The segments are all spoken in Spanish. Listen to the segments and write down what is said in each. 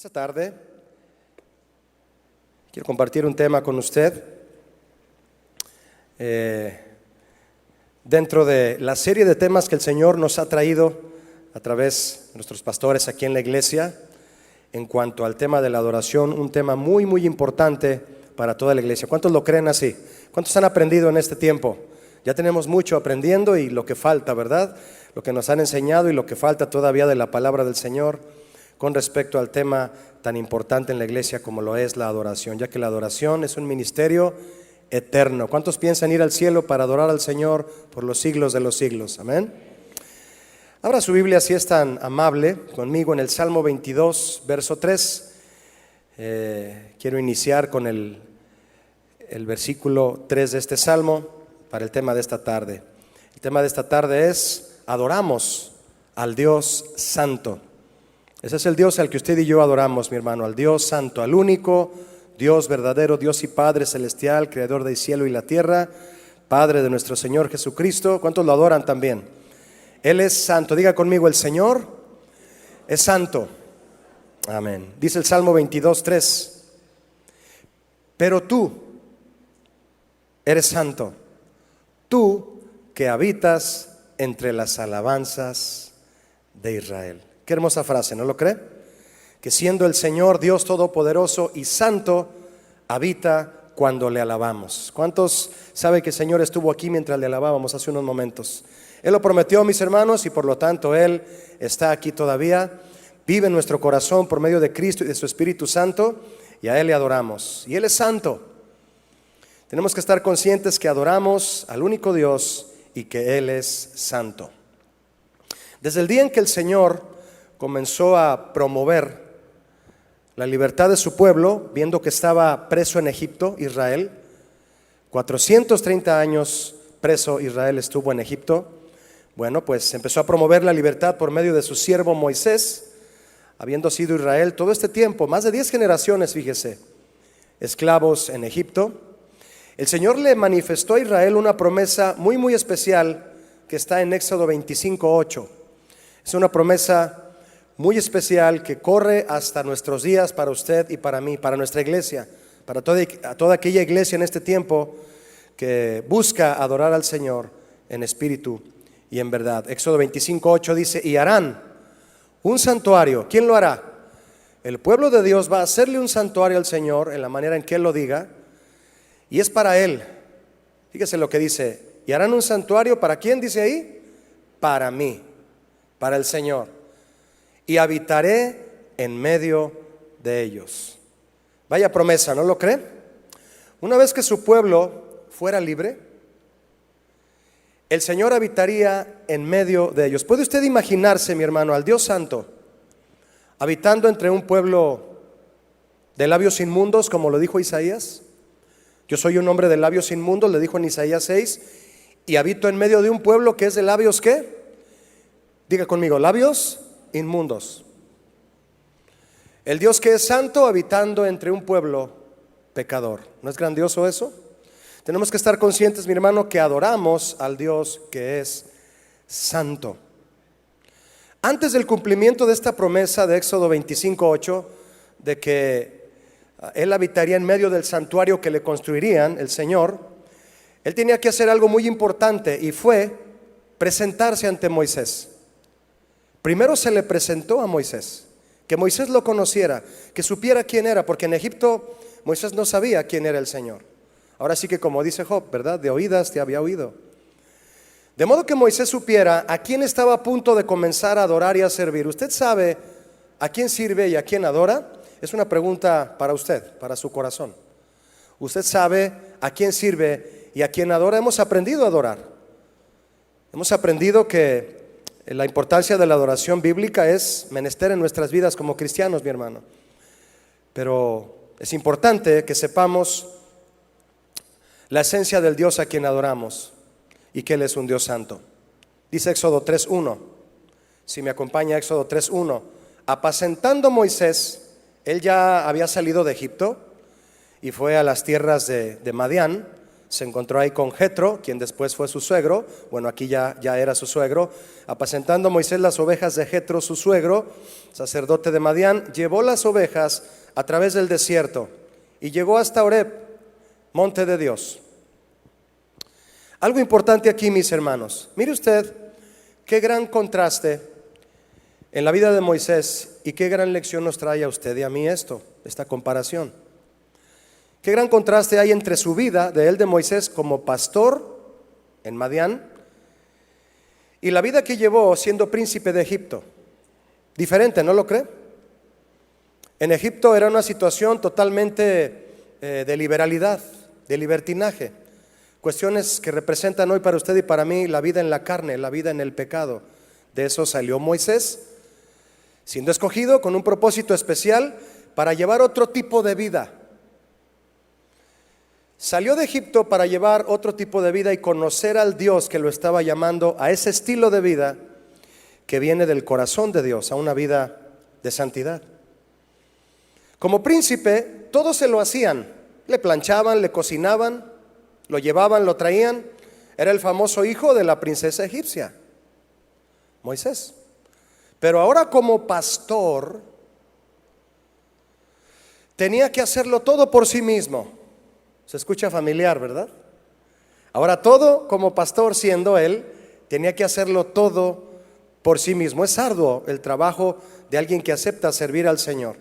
Esta tarde quiero compartir un tema con usted dentro de la serie de temas que el Señor nos ha traído a través de nuestros pastores aquí en la iglesia en cuanto al tema de la adoración, un tema muy importante para toda la iglesia. ¿Cuántos lo creen así? ¿Cuántos han aprendido en este tiempo? Ya tenemos mucho aprendiendo y lo que falta, ¿verdad? Lo que nos han enseñado y lo que falta todavía de la palabra del Señor con respecto al tema tan importante en la iglesia como lo es la adoración, ya que la adoración es un ministerio eterno. ¿Cuántos piensan ir al cielo para adorar al Señor por los siglos de los siglos? Amén. Abra su Biblia si es tan amable conmigo en el Salmo 22, verso 3. Quiero iniciar con el versículo 3 de este Salmo para el tema de esta tarde. El tema de esta tarde es: adoramos al Dios Santo. Ese es el Dios al que usted y yo adoramos, mi hermano, al Dios Santo, al único Dios verdadero, Dios y Padre celestial, creador del cielo y la tierra, Padre de nuestro Señor Jesucristo. ¿Cuántos lo adoran también? Él es santo. Diga conmigo: el Señor es santo. Amén. Dice el Salmo 22, 3: pero tú eres santo, tú que habitas entre las alabanzas de Israel. Qué hermosa frase, ¿no lo cree? Que siendo el Señor Dios todopoderoso y santo, habita cuando le alabamos. ¿Cuántos saben que el Señor estuvo aquí mientras le alabábamos hace unos momentos? Él lo prometió, mis hermanos, y por lo tanto Él está aquí todavía. Vive en nuestro corazón por medio de Cristo y de su Espíritu Santo, y a Él le adoramos. Y Él es santo. Tenemos que estar conscientes que adoramos al único Dios y que Él es santo. Desde el día en que el Señor comenzó a promover la libertad de su pueblo, viendo que estaba preso en Egipto, Israel, 430 años preso Israel estuvo en Egipto. Bueno, pues empezó a promover la libertad por medio de su siervo Moisés, habiendo sido Israel todo este tiempo, más de 10 generaciones, fíjese, esclavos en Egipto. El Señor le manifestó a Israel una promesa muy especial que está en Éxodo 25, 8. Es una promesa muy especial que corre hasta nuestros días para usted y para mí, para nuestra iglesia, para toda aquella iglesia en este tiempo que busca adorar al Señor en espíritu y en verdad. Éxodo 25, 8 dice: y harán un santuario. ¿Quién lo hará? El pueblo de Dios va a hacerle un santuario al Señor en la manera en que Él lo diga, y es para Él. Fíjese lo que dice: y harán un santuario, ¿para quién dice ahí? Para mí, para el Señor. Y habitaré en medio de ellos. Vaya promesa, ¿no lo cree? Una vez que su pueblo fuera libre, el Señor habitaría en medio de ellos. ¿Puede usted imaginarse, mi hermano, al Dios Santo habitando entre un pueblo de labios inmundos, como lo dijo Isaías? Yo soy un hombre de labios inmundos, le dijo en Isaías 6, y habito en medio de un pueblo que es de labios, ¿qué? Diga conmigo: labios inmundos. El Dios que es santo habitando entre un pueblo pecador. ¿No es grandioso eso? Tenemos que estar conscientes, mi hermano, que adoramos al Dios que es santo. Antes del cumplimiento de esta promesa de Éxodo 25, 8, de que Él habitaría en medio del santuario que le construirían el Señor, Él tenía que hacer algo muy importante, y fue presentarse ante Moisés. Primero se le presentó a Moisés, que Moisés lo conociera, que supiera quién era, porque en Egipto Moisés no sabía quién era el Señor. Ahora sí que, como dice Job, ¿verdad? De oídas te había oído. De modo que Moisés supiera a quién estaba a punto de comenzar a adorar y a servir. ¿Usted sabe a quién sirve y a quién adora? Es una pregunta para usted, para su corazón. ¿Usted sabe a quién sirve y a quién adora? Hemos aprendido a adorar. Hemos aprendido que la importancia de la adoración bíblica es menester en nuestras vidas como cristianos, mi hermano. Pero es importante que sepamos la esencia del Dios a quien adoramos y que Él es un Dios santo. Dice Éxodo 3:1. Si me acompaña, Éxodo 3:1. Apacentando Moisés, él ya había salido de Egipto y fue a las tierras de Madián. se encontró ahí con Jetro, quien después fue su suegro. Bueno, aquí ya era su suegro. Apacentando Moisés las ovejas de Jetro, su suegro, sacerdote de Madián, llevó las ovejas a través del desierto y llegó hasta Horeb, monte de Dios. Algo importante aquí, mis hermanos. Mire usted qué gran contraste en la vida de Moisés y qué gran lección nos trae a usted y a mí esta comparación. Qué gran contraste hay entre su vida de él, de Moisés, como pastor en Madián, y la vida que llevó siendo príncipe de Egipto. Diferente, ¿no lo cree? En Egipto era una situación totalmente de liberalidad, de libertinaje. Cuestiones que representan hoy para usted y para mí la vida en la carne, la vida en el pecado. De eso salió Moisés, siendo escogido con un propósito especial para llevar otro tipo de vida. Salió de Egipto para llevar otro tipo de vida y conocer al Dios que lo estaba llamando a ese estilo de vida que viene del corazón de Dios, a una vida de santidad. Como príncipe, todos se lo hacían, le planchaban, le cocinaban, lo llevaban, lo traían. Era el famoso hijo de la princesa egipcia, Moisés. Pero ahora como pastor, tenía que hacerlo todo por sí mismo. Se escucha familiar, ¿verdad? Ahora todo como pastor, siendo él, tenía que hacerlo todo por sí mismo. Es arduo el trabajo de alguien que acepta servir al Señor.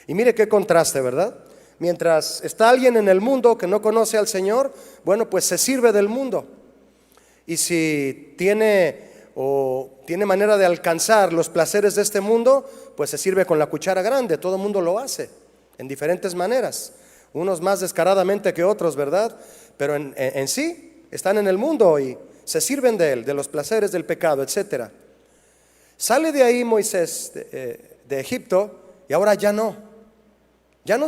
Y mire qué contraste, ¿verdad? Mientras está alguien en el mundo que no conoce al Señor, bueno, pues se sirve del mundo. Y si tiene manera de alcanzar los placeres de este mundo, pues se sirve con la cuchara grande. Todo el mundo lo hace en diferentes maneras, unos más descaradamente que otros, ¿verdad? Pero en sí están en el mundo y se sirven de él, de los placeres del pecado, etc. Sale de ahí Moisés de Egipto y ahora ya no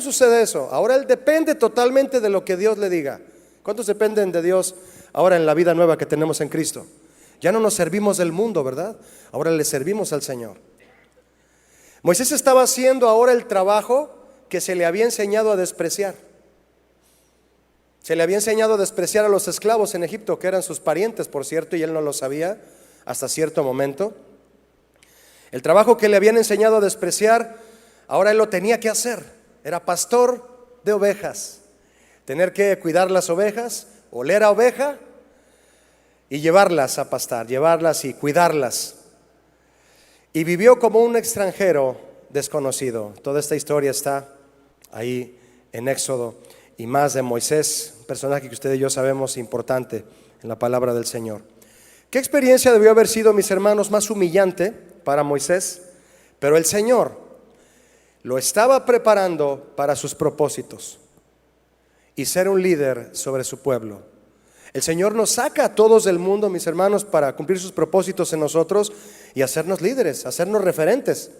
sucede eso. Ahora él depende totalmente de lo que Dios le diga. ¿Cuántos dependen de Dios ahora en la vida nueva que tenemos en Cristo? Ya no nos servimos del mundo, ¿verdad? Ahora le servimos al Señor. Moisés estaba haciendo ahora el trabajo que se le había enseñado a despreciar. Se le había enseñado a despreciar a los esclavos en Egipto, que eran sus parientes, por cierto, y él no lo sabía hasta cierto momento. El trabajo que le habían enseñado a despreciar, ahora él lo tenía que hacer. Era pastor de ovejas. Tener que cuidar las ovejas, oler a oveja y llevarlas a pastar, llevarlas y cuidarlas. Y vivió como un extranjero desconocido. Toda esta historia está ahí en Éxodo y más de Moisés, un personaje que usted y yo sabemos importante en la palabra del Señor. ¿Qué experiencia debió haber sido, mis hermanos, más humillante para Moisés? Pero el Señor lo estaba preparando para sus propósitos y ser un líder sobre su pueblo. El Señor nos saca a todos del mundo, mis hermanos, para cumplir sus propósitos en nosotros y hacernos líderes, hacernos referentes.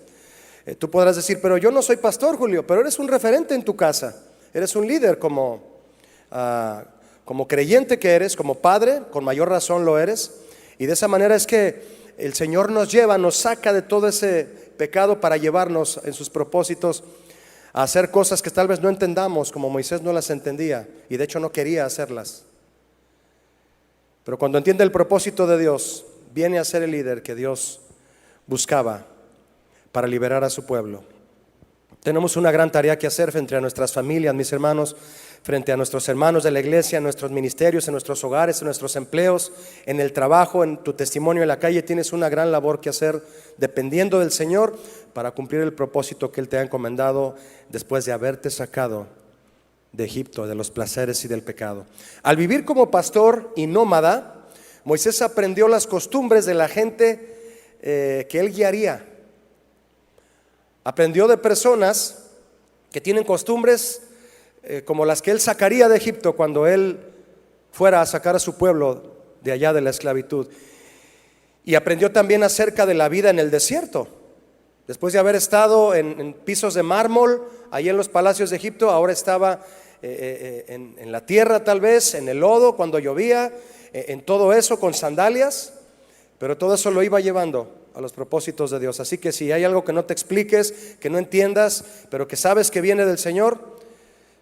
Tú podrás decir, pero yo no soy pastor, Julio, pero eres un referente en tu casa. Eres un líder como creyente que eres, como padre, con mayor razón lo eres. Y de esa manera es que el Señor nos lleva, nos saca de todo ese pecado para llevarnos en sus propósitos a hacer cosas que tal vez no entendamos, como Moisés no las entendía y de hecho no quería hacerlas. Pero cuando entiende el propósito de Dios, viene a ser el líder que Dios buscaba para liberar a su pueblo. Tenemos una gran tarea que hacer frente a nuestras familias, mis hermanos, frente a nuestros hermanos de la iglesia, en nuestros ministerios, en nuestros hogares, en nuestros empleos, en el trabajo, en tu testimonio en la calle. Tienes una gran labor que hacer dependiendo del Señor para cumplir el propósito que Él te ha encomendado después de haberte sacado de Egipto, de los placeres y del pecado. Al vivir como pastor y nómada, Moisés aprendió las costumbres de la gente que él guiaría. Aprendió de personas que tienen costumbres como las que él sacaría de Egipto cuando él fuera a sacar a su pueblo de allá de la esclavitud. Y aprendió también acerca de la vida en el desierto. Después de haber estado en pisos de mármol, ahí en los palacios de Egipto, ahora estaba en la tierra tal vez, en el lodo cuando llovía, en todo eso con sandalias, pero todo eso lo iba llevando a los propósitos de Dios. Así que si hay algo que no te expliques, que no entiendas, pero que sabes que viene del Señor,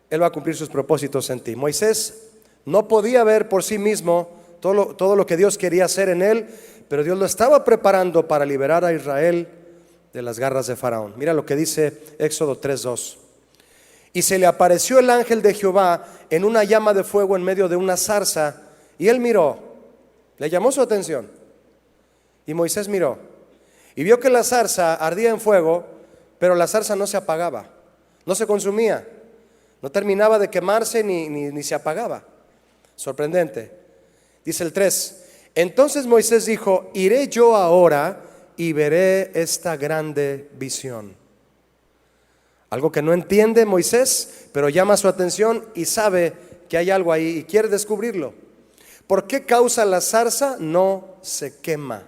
Él va a cumplir sus propósitos en ti. Moisés No podía ver por sí mismo todo lo que Dios quería hacer en él, pero Dios lo estaba preparando para liberar a Israel de las garras de Faraón. Mira lo que dice Éxodo 3:2. Y se le apareció el ángel de Jehová en una llama de fuego en medio de una zarza, y él miró, le llamó su atención, y Moisés miró, y vio que la zarza ardía en fuego, pero la zarza no se apagaba, no se consumía, no terminaba de quemarse ni se apagaba. Sorprendente. Dice el 3: entonces Moisés dijo: iré yo ahora y veré esta grande visión. Algo que no entiende Moisés, pero llama su atención y sabe que hay algo ahí y quiere descubrirlo. ¿Por qué causa la zarza no se quema?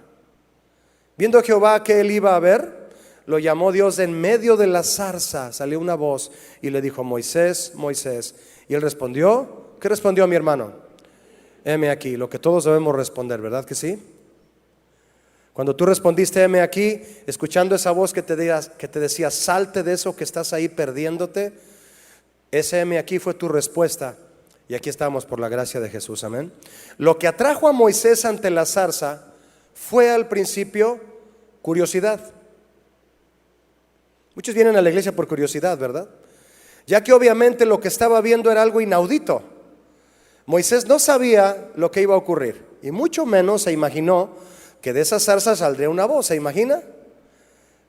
Viendo Jehová que él iba a ver, lo llamó Dios de en medio de la zarza. Salió una voz y le dijo: Moisés, Moisés. Y él respondió. ¿Qué respondió, mi hermano? Heme aquí, lo que todos debemos responder, ¿verdad que sí? Cuando tú respondiste heme aquí, escuchando esa voz que te decía salte de eso que estás ahí perdiéndote, ese heme aquí fue tu respuesta. Y aquí estamos por la gracia de Jesús, amén. Lo que atrajo a Moisés ante la zarza fue al principio curiosidad. Muchos vienen a la iglesia por curiosidad, ¿verdad? Ya que obviamente lo que estaba viendo era algo inaudito. Moisés no sabía lo que iba a ocurrir y mucho menos se imaginó que de esa zarza saldría una voz. ¿Se imagina?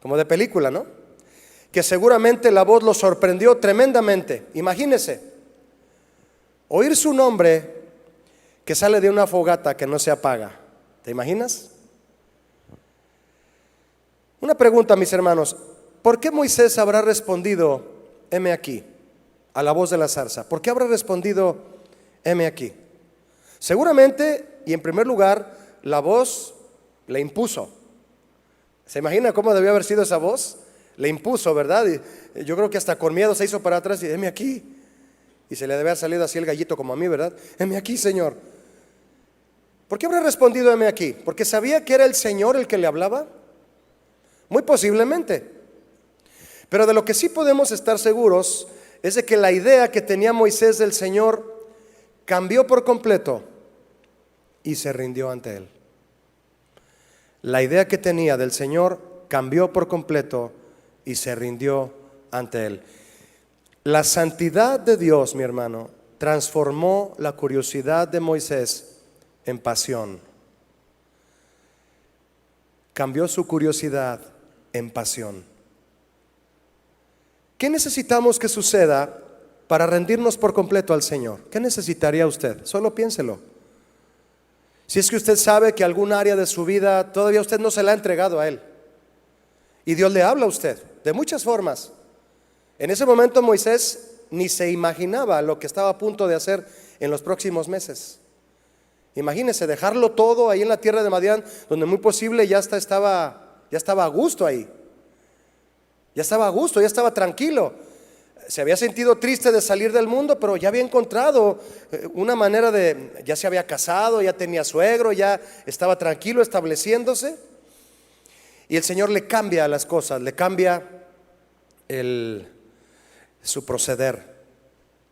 Como de película, ¿no? Que seguramente la voz lo sorprendió tremendamente. Imagínese oír su nombre que sale de una fogata que no se apaga. ¿Te imaginas? Una pregunta, mis hermanos: ¿por qué Moisés habrá respondido heme aquí a la voz de la zarza? ¿Por qué habrá respondido heme aquí? Seguramente, y en primer lugar, la voz le impuso. ¿Se imagina cómo debió haber sido esa voz? Le impuso, ¿verdad? Y yo creo que hasta con miedo se hizo para atrás y heme aquí. Y se le debe haber salido así el gallito como a mí, ¿verdad? Heme aquí, Señor. ¿Por qué habrá respondido heme aquí? ¿Porque sabía que era el Señor el que le hablaba? Muy posiblemente. Pero de lo que sí podemos estar seguros es de que la idea que tenía Moisés del Señor cambió por completo y se rindió ante él. La idea que tenía del Señor cambió por completo y se rindió ante él. La santidad de Dios, mi hermano, transformó la curiosidad de Moisés en pasión. Cambió su curiosidad en pasión. ¿Qué necesitamos que suceda para rendirnos por completo al Señor? ¿Qué necesitaría usted? Solo piénselo. Si es que usted sabe que algún área de su vida todavía usted no se la ha entregado a Él, y Dios le habla a usted de muchas formas. En ese momento Moisés ni se imaginaba lo que estaba a punto de hacer en los próximos meses. Imagínese dejarlo todo ahí en la tierra de Madián, donde muy posible ya estaba a gusto ahí. Ya estaba a gusto, ya estaba tranquilo. Se había sentido triste de salir del mundo, pero ya había encontrado una manera de, ya se había casado, ya tenía suegro, ya estaba tranquilo, estableciéndose. Y el Señor le cambia las cosas, le cambia su proceder.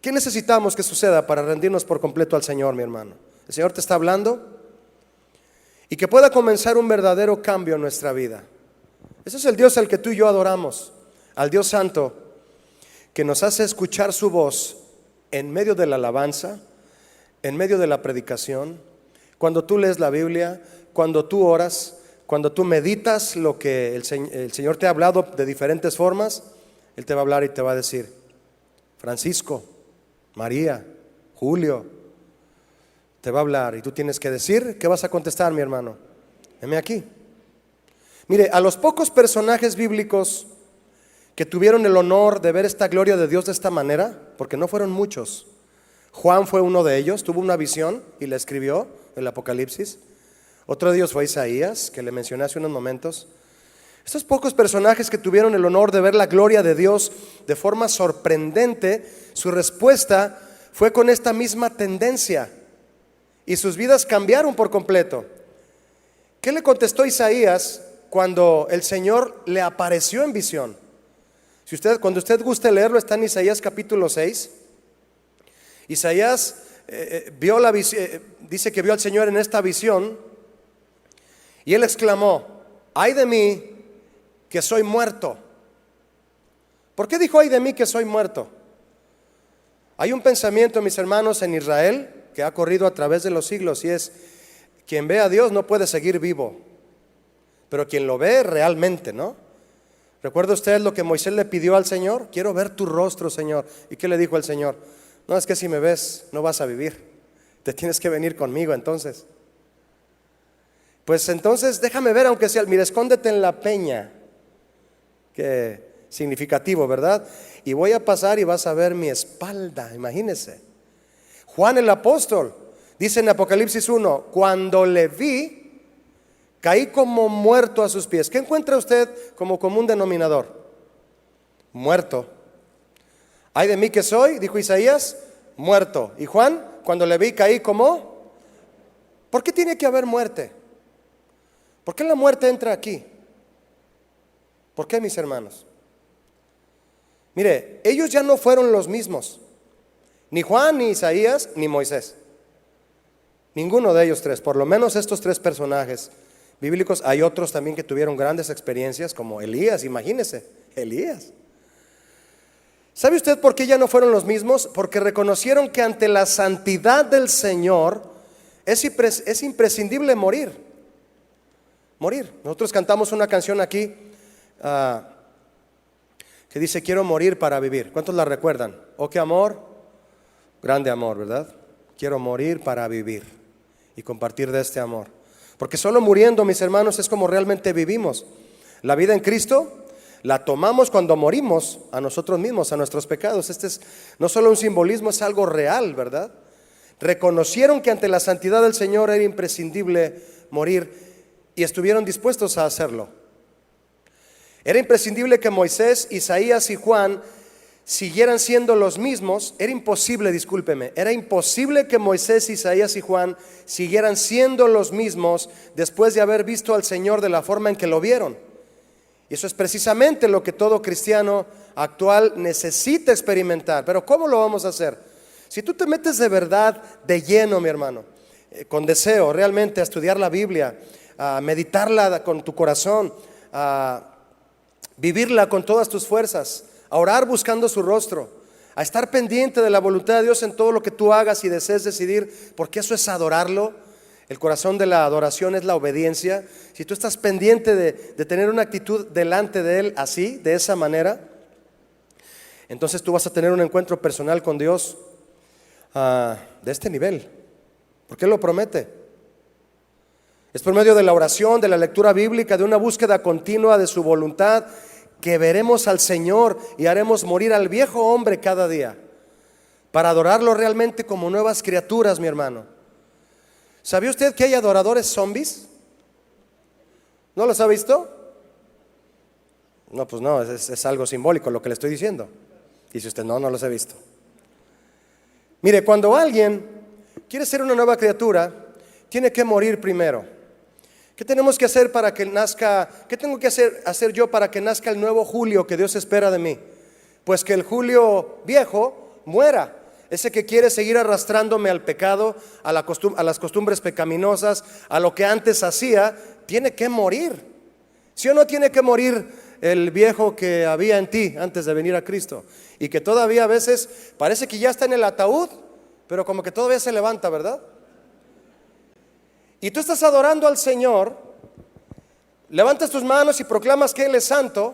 ¿Qué necesitamos que suceda para rendirnos por completo al Señor, mi hermano? El Señor te está hablando y que pueda comenzar un verdadero cambio en nuestra vida. Ese es el Dios al que tú y yo adoramos, al Dios Santo, que nos hace escuchar su voz en medio de la alabanza, en medio de la predicación, cuando tú lees la Biblia, cuando tú oras, cuando tú meditas lo que el Señor te ha hablado de diferentes formas. Él te va a hablar y te va a decir: Francisco, María, Julio, te va a hablar y tú tienes que decir. ¿Qué vas a contestar, mi hermano? Heme aquí. Mire, a los pocos personajes bíblicos que tuvieron el honor de ver esta gloria de Dios de esta manera, porque no fueron muchos. Juan fue uno de ellos, tuvo una visión y la escribió, el Apocalipsis. Otro de ellos fue Isaías, que le mencioné hace unos momentos. Estos pocos personajes que tuvieron el honor de ver la gloria de Dios de forma sorprendente, su respuesta fue con esta misma tendencia y sus vidas cambiaron por completo. ¿Qué le contestó Isaías cuando el Señor le apareció en visión? Cuando usted guste leerlo, está en Isaías capítulo 6. Isaías vio la dice que vio al Señor en esta visión y él exclamó: ay de mí que soy muerto. ¿Por qué dijo ay de mí que soy muerto? Hay un pensamiento, mis hermanos, en Israel que ha corrido a través de los siglos, y es: quien ve a Dios no puede seguir vivo, pero quien lo ve realmente, ¿no? ¿Recuerda usted lo que Moisés le pidió al Señor? Quiero ver tu rostro, Señor. ¿Y qué le dijo el Señor? No, es que si me ves no vas a vivir, te tienes que venir conmigo entonces. Pues entonces déjame ver, aunque sea, mira, escóndete en la peña. Qué significativo, ¿verdad? Y voy a pasar y vas a ver mi espalda, imagínese. Juan el apóstol dice en Apocalipsis 1: cuando le vi, caí como muerto a sus pies. ¿Qué encuentra usted como común denominador? Muerto. Ay de mí que soy, dijo Isaías, muerto. Y Juan, cuando le vi, caí como. ¿Por qué tiene que haber muerte? ¿Por qué la muerte entra aquí? ¿Por qué, mis hermanos? Mire, ellos ya no fueron los mismos. Ni Juan, ni Isaías, ni Moisés. Ninguno de ellos tres, por lo menos estos tres personajes bíblicos. Hay otros también que tuvieron grandes experiencias, como Elías, imagínese, Elías. ¿Sabe usted por qué ya no fueron los mismos? Porque reconocieron que ante la santidad del Señor es imprescindible morir. Morir. Nosotros cantamos una canción aquí que dice: quiero morir para vivir. ¿Cuántos la recuerdan? Oh, qué amor, grande amor, ¿verdad? Quiero morir para vivir y compartir de este amor. Porque solo muriendo, mis hermanos, es como realmente vivimos. La vida en Cristo la tomamos cuando morimos a nosotros mismos, a nuestros pecados. Este es no solo un simbolismo, es algo real, ¿verdad? Reconocieron que ante la santidad del Señor era imprescindible morir y estuvieron dispuestos a hacerlo. Era imprescindible que Moisés, Isaías y Juan siguieran siendo los mismos. Era imposible, discúlpeme, era imposible que Moisés, Isaías y Juan siguieran siendo los mismos después de haber visto al Señor de la forma en que lo vieron. Y eso es precisamente lo que todo cristiano actual necesita experimentar. Pero ¿cómo lo vamos a hacer? Si tú te metes de verdad, de lleno, mi hermano, con deseo realmente a estudiar la Biblia, a meditarla con tu corazón, a vivirla con todas tus fuerzas, a orar buscando su rostro, a estar pendiente de la voluntad de Dios en todo lo que tú hagas y desees decidir, porque eso es adorarlo. El corazón de la adoración es la obediencia. Si tú estás pendiente de tener una actitud delante de Él así, de esa manera, entonces tú vas a tener un encuentro personal con Dios de este nivel, porque Él lo promete. Es por medio de la oración, de la lectura bíblica, de una búsqueda continua de su voluntad, que veremos al Señor y haremos morir al viejo hombre cada día, para adorarlo realmente como nuevas criaturas, mi hermano. ¿Sabía usted que hay adoradores zombies? ¿No los ha visto? No, pues no, es algo simbólico lo que le estoy diciendo. Dice usted: no los he visto. Mire, cuando alguien quiere ser una nueva criatura, tiene que morir primero. ¿Qué tenemos que hacer para que nazca? ¿Qué tengo que hacer yo para que nazca el nuevo Julio que Dios espera de mí? Pues que el Julio viejo muera. Ese que quiere seguir arrastrándome al pecado, a las costumbres pecaminosas, a lo que antes hacía, tiene que morir. ¿Sí o no tiene que morir el viejo que había en ti antes de venir a Cristo? Y que todavía a veces parece que ya está en el ataúd, pero como que todavía se levanta, ¿verdad? Y tú estás adorando al Señor, levantas tus manos y proclamas que Él es santo,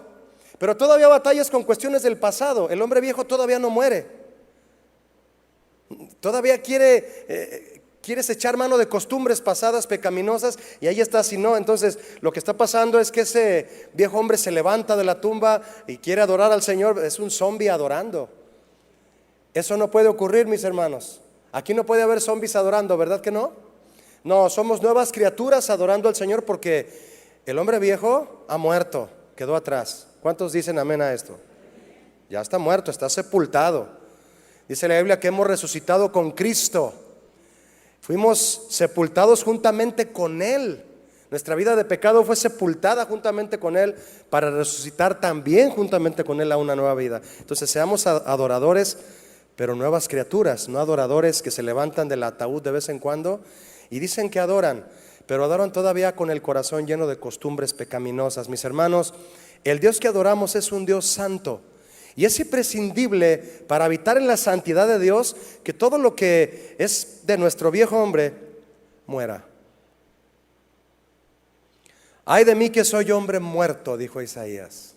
pero todavía batallas con cuestiones del pasado. El hombre viejo todavía no muere. Todavía quieres echar mano de costumbres pasadas pecaminosas, y ahí estás. Y no, entonces lo que está pasando es que ese viejo hombre se levanta de la tumba y quiere adorar al Señor. Es un zombie adorando. Eso no puede ocurrir, mis hermanos. Aquí no puede haber zombies adorando, ¿verdad que no? No, somos nuevas criaturas adorando al Señor, porque el hombre viejo ha muerto, quedó atrás. ¿Cuántos dicen amén a esto? Ya está muerto, está sepultado. Dice la Biblia que hemos resucitado con Cristo. Fuimos sepultados juntamente con Él. Nuestra vida de pecado fue sepultada juntamente con Él, para resucitar también juntamente con Él a una nueva vida. Entonces seamos adoradores pero nuevas criaturas, no adoradores que se levantan del ataúd de vez en cuando y dicen que adoran, pero adoran todavía con el corazón lleno de costumbres pecaminosas. Mis hermanos, el Dios que adoramos es un Dios santo. Y es imprescindible para habitar en la santidad de Dios que todo lo que es de nuestro viejo hombre muera. Ay de mí que soy hombre muerto, dijo Isaías.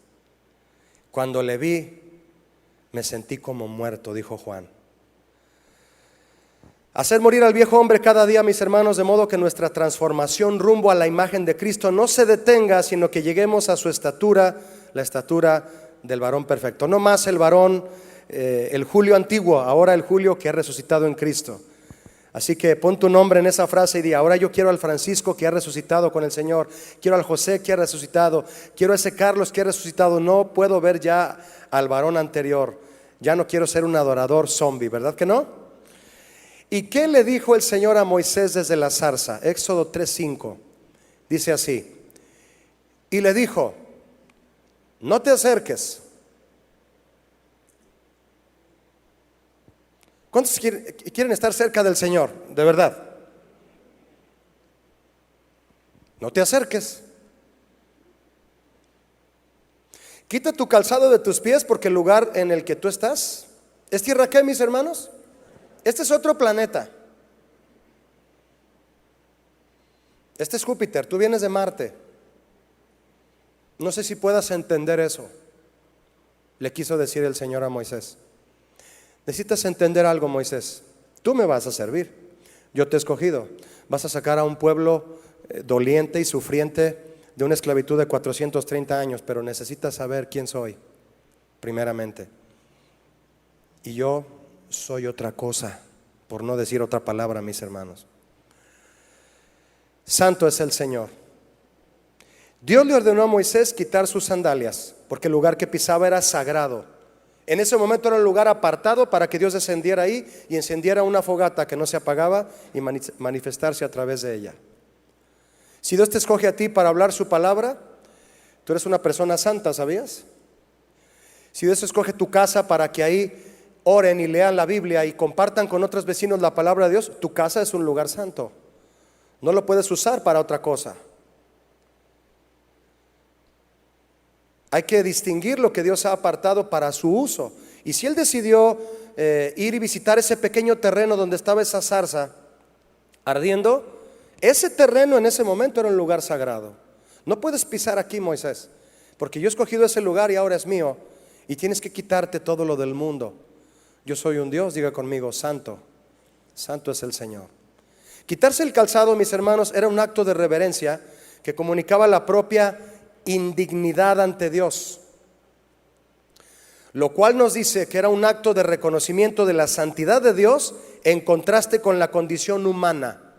Cuando le vi, me sentí como muerto, dijo Juan. Hacer morir al viejo hombre cada día, mis hermanos, de modo que nuestra transformación rumbo a la imagen de Cristo no se detenga, sino que lleguemos a su estatura, la estatura del varón perfecto. No más el varón, el Julio antiguo, ahora el Julio que ha resucitado en Cristo. Así que pon tu nombre en esa frase y di: ahora yo quiero al Francisco que ha resucitado con el Señor, quiero al José que ha resucitado, quiero a ese Carlos que ha resucitado. No puedo ver ya al varón anterior, ya no quiero ser un adorador zombie, ¿verdad que no? ¿Y qué le dijo el Señor a Moisés desde la zarza? Éxodo 3:5 dice así: y le dijo, no te acerques. ¿Cuántos quieren estar cerca del Señor? De verdad. No te acerques. Quita tu calzado de tus pies, porque el lugar en el que tú estás es tierra ¿qué, mis hermanos? Este es otro planeta. Este es Júpiter, tú vienes de Marte. No sé si puedas entender eso. Le quiso decir el Señor a Moisés. Necesitas entender algo, Moisés. Tú me vas a servir. Yo te he escogido. Vas a sacar a un pueblo doliente y sufriente de una esclavitud de 430 años, pero necesitas saber quién soy, primeramente. Y yo soy otra cosa, por no decir otra palabra, mis hermanos. Santo es el Señor. Dios le ordenó a Moisés quitar sus sandalias, porque el lugar que pisaba era sagrado. En ese momento era un lugar apartado para que Dios descendiera ahí y encendiera una fogata que no se apagaba y manifestarse a través de ella. Si Dios te escoge a ti para hablar su palabra, tú eres una persona santa, ¿sabías? Si Dios escoge tu casa para que ahí oren y lean la Biblia y compartan con otros vecinos la palabra de Dios, tu casa es un lugar santo. No lo puedes usar para otra cosa. Hay que distinguir lo que Dios ha apartado para su uso. Y si Él decidió ir y visitar ese pequeño terreno donde estaba esa zarza ardiendo, ese terreno en ese momento era un lugar sagrado. No puedes pisar aquí, Moisés, porque yo he escogido ese lugar y ahora es mío. Y tienes que quitarte todo lo del mundo. Yo soy un Dios, diga conmigo, santo. Santo es el Señor. Quitarse el calzado, mis hermanos, era un acto de reverencia que comunicaba la propia indignidad ante Dios, lo cual nos dice que era un acto de reconocimiento de la santidad de Dios en contraste con la condición humana.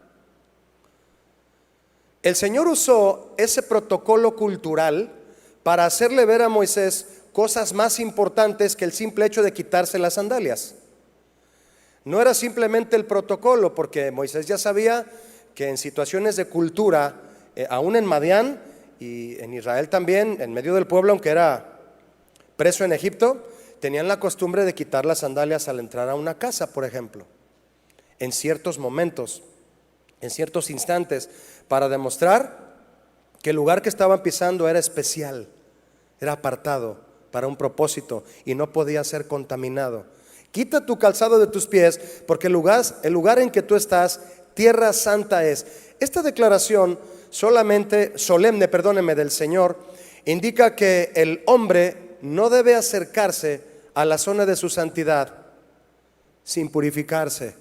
El Señor usó ese protocolo cultural para hacerle ver a Moisés cosas más importantes que el simple hecho de quitarse las sandalias. No era simplemente el protocolo, porque Moisés ya sabía que en situaciones de cultura, aún en Madián y en Israel también, en medio del pueblo, aunque era preso en Egipto, tenían la costumbre de quitar las sandalias al entrar a una casa, por ejemplo, en ciertos momentos, en ciertos instantes, para demostrar que el lugar que estaban pisando era especial, era apartado para un propósito y no podía ser contaminado. Quita tu calzado de tus pies, porque el lugar en que tú estás, tierra santa es. Esta declaración solemne del Señor, indica que el hombre no debe acercarse a la zona de su santidad sin purificarse.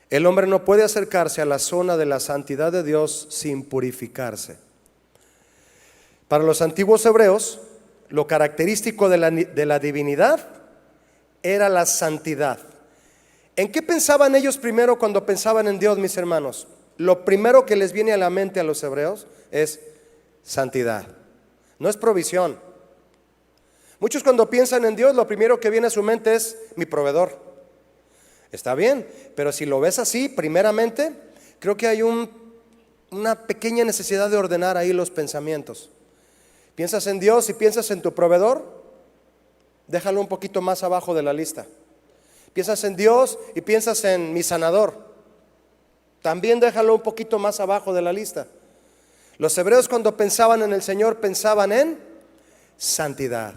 El hombre no puede acercarse a la zona de la santidad de Dios sin purificarse. Para los antiguos hebreos, lo característico de la divinidad era la santidad. ¿En qué pensaban ellos primero cuando pensaban en Dios, mis hermanos? Lo primero que les viene a la mente a los hebreos es santidad. No es provisión. Muchos cuando piensan en Dios, lo primero que viene a su mente es mi proveedor. Está bien, pero si lo ves así, primeramente, creo que hay una pequeña necesidad de ordenar ahí los pensamientos. Piensas en Dios y piensas en tu proveedor, déjalo un poquito más abajo de la lista. Piensas en Dios y piensas en mi sanador, también déjalo un poquito más abajo de la lista. Los hebreos, cuando pensaban en el Señor, pensaban en santidad.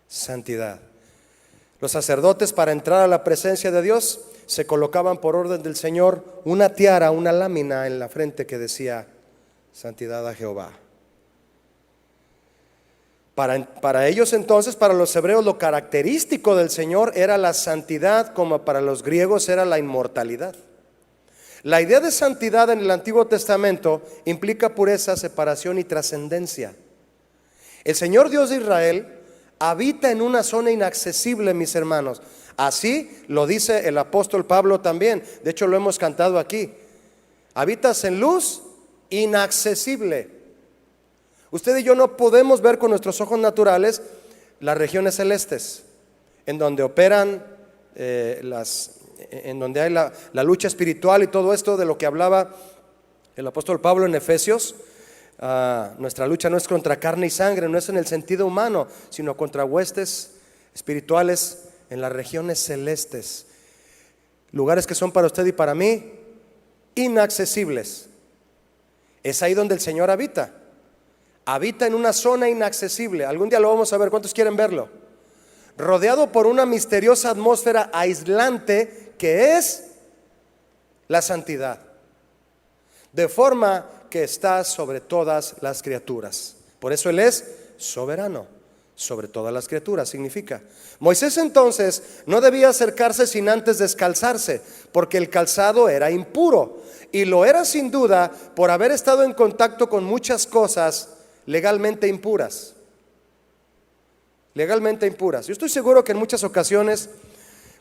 Santidad. Los sacerdotes, para entrar a la presencia de Dios, se colocaban por orden del Señor una tiara, una lámina en la frente que decía santidad a Jehová. Para ellos entonces, para los hebreos, lo característico del Señor era la santidad, como para los griegos era la inmortalidad. La idea de santidad en el Antiguo Testamento implica pureza, separación y trascendencia. El Señor Dios de Israel habita en una zona inaccesible, mis hermanos. Así lo dice el apóstol Pablo también. De hecho, lo hemos cantado aquí. Habitas en luz inaccesible. Usted y yo no podemos ver con nuestros ojos naturales las regiones celestes, en donde operan en donde hay la lucha espiritual y todo esto de lo que hablaba el apóstol Pablo en Efesios. Nuestra lucha no es contra carne y sangre, no es en el sentido humano, sino contra huestes espirituales en las regiones celestes, lugares que son para usted y para mí inaccesibles. Es ahí donde el Señor habita. Habita en una zona inaccesible. Algún día lo vamos a ver. ¿Cuántos quieren verlo? Rodeado por una misteriosa atmósfera aislante que es la santidad, de forma que está sobre todas las criaturas. Por eso Él es soberano sobre todas las criaturas, significa. Moisés entonces no debía acercarse sin antes descalzarse, porque el calzado era impuro, y lo era sin duda por haber estado en contacto con muchas cosas legalmente impuras. Legalmente impuras. Yo estoy seguro que en muchas ocasiones,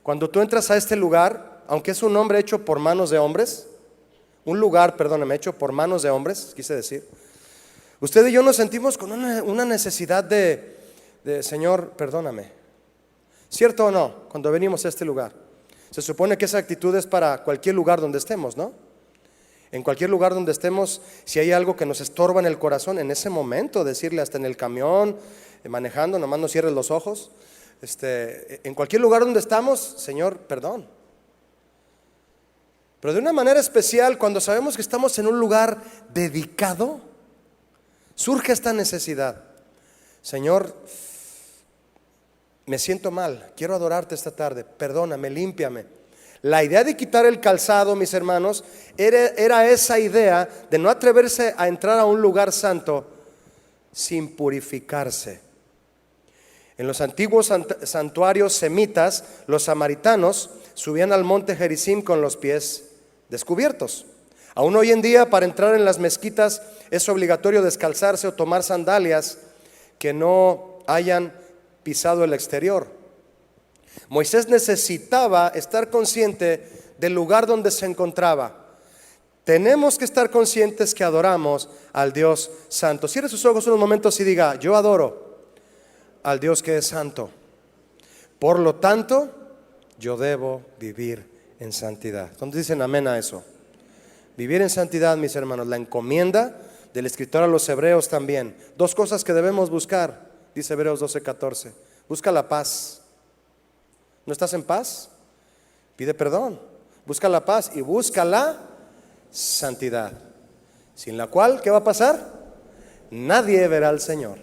cuando tú entras a este lugar, aunque es un hombre hecho por manos de hombres, un lugar, perdóname, hecho por manos de hombres, quise decir, usted y yo nos sentimos con una necesidad de Señor, perdóname. ¿Cierto o no? Cuando venimos a este lugar, se supone que esa actitud es para cualquier lugar donde estemos, ¿no? En cualquier lugar donde estemos, si hay algo que nos estorba en el corazón, en ese momento decirle, hasta en el camión, manejando, nomás no cierres los ojos, en cualquier lugar donde estamos, Señor, perdón. Pero de una manera especial, cuando sabemos que estamos en un lugar dedicado, surge esta necesidad. Señor, me siento mal, quiero adorarte esta tarde, perdóname, límpiame. La idea de quitar el calzado, mis hermanos, era esa idea de no atreverse a entrar a un lugar santo sin purificarse. En los antiguos santuarios semitas, los samaritanos subían al monte Gerizim con los pies descubiertos. Aún hoy en día, para entrar en las mezquitas es obligatorio descalzarse o tomar sandalias que no hayan pisado el exterior. Moisés necesitaba estar consciente del lugar donde se encontraba. Tenemos que estar conscientes que adoramos al Dios santo. Cierre sus ojos unos momentos y diga: yo adoro al Dios que es santo. Por lo tanto, yo debo vivir en santidad. ¿Cuántos dicen amén a eso? Vivir en santidad, mis hermanos, la encomienda del escritor a los hebreos también. Dos cosas que debemos buscar, dice Hebreos 12:14. Busca la paz. ¿No estás en paz? Pide perdón. Busca la paz y busca la santidad, sin la cual, ¿qué va a pasar? Nadie verá al Señor.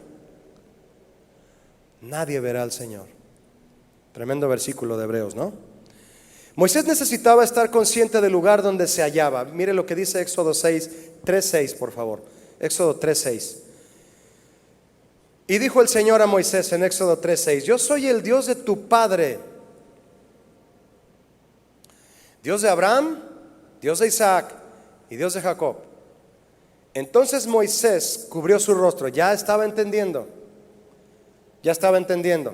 Nadie verá al Señor. Tremendo versículo de Hebreos, ¿no? Moisés necesitaba estar consciente del lugar donde se hallaba. Mire lo que dice Éxodo 3:6, por favor. Éxodo 3:6. Y dijo el Señor a Moisés en Éxodo 3:6: yo soy el Dios de tu padre, Dios de Abraham, Dios de Isaac y Dios de Jacob. Entonces Moisés cubrió su rostro. Ya estaba entendiendo. Ya estaba entendiendo.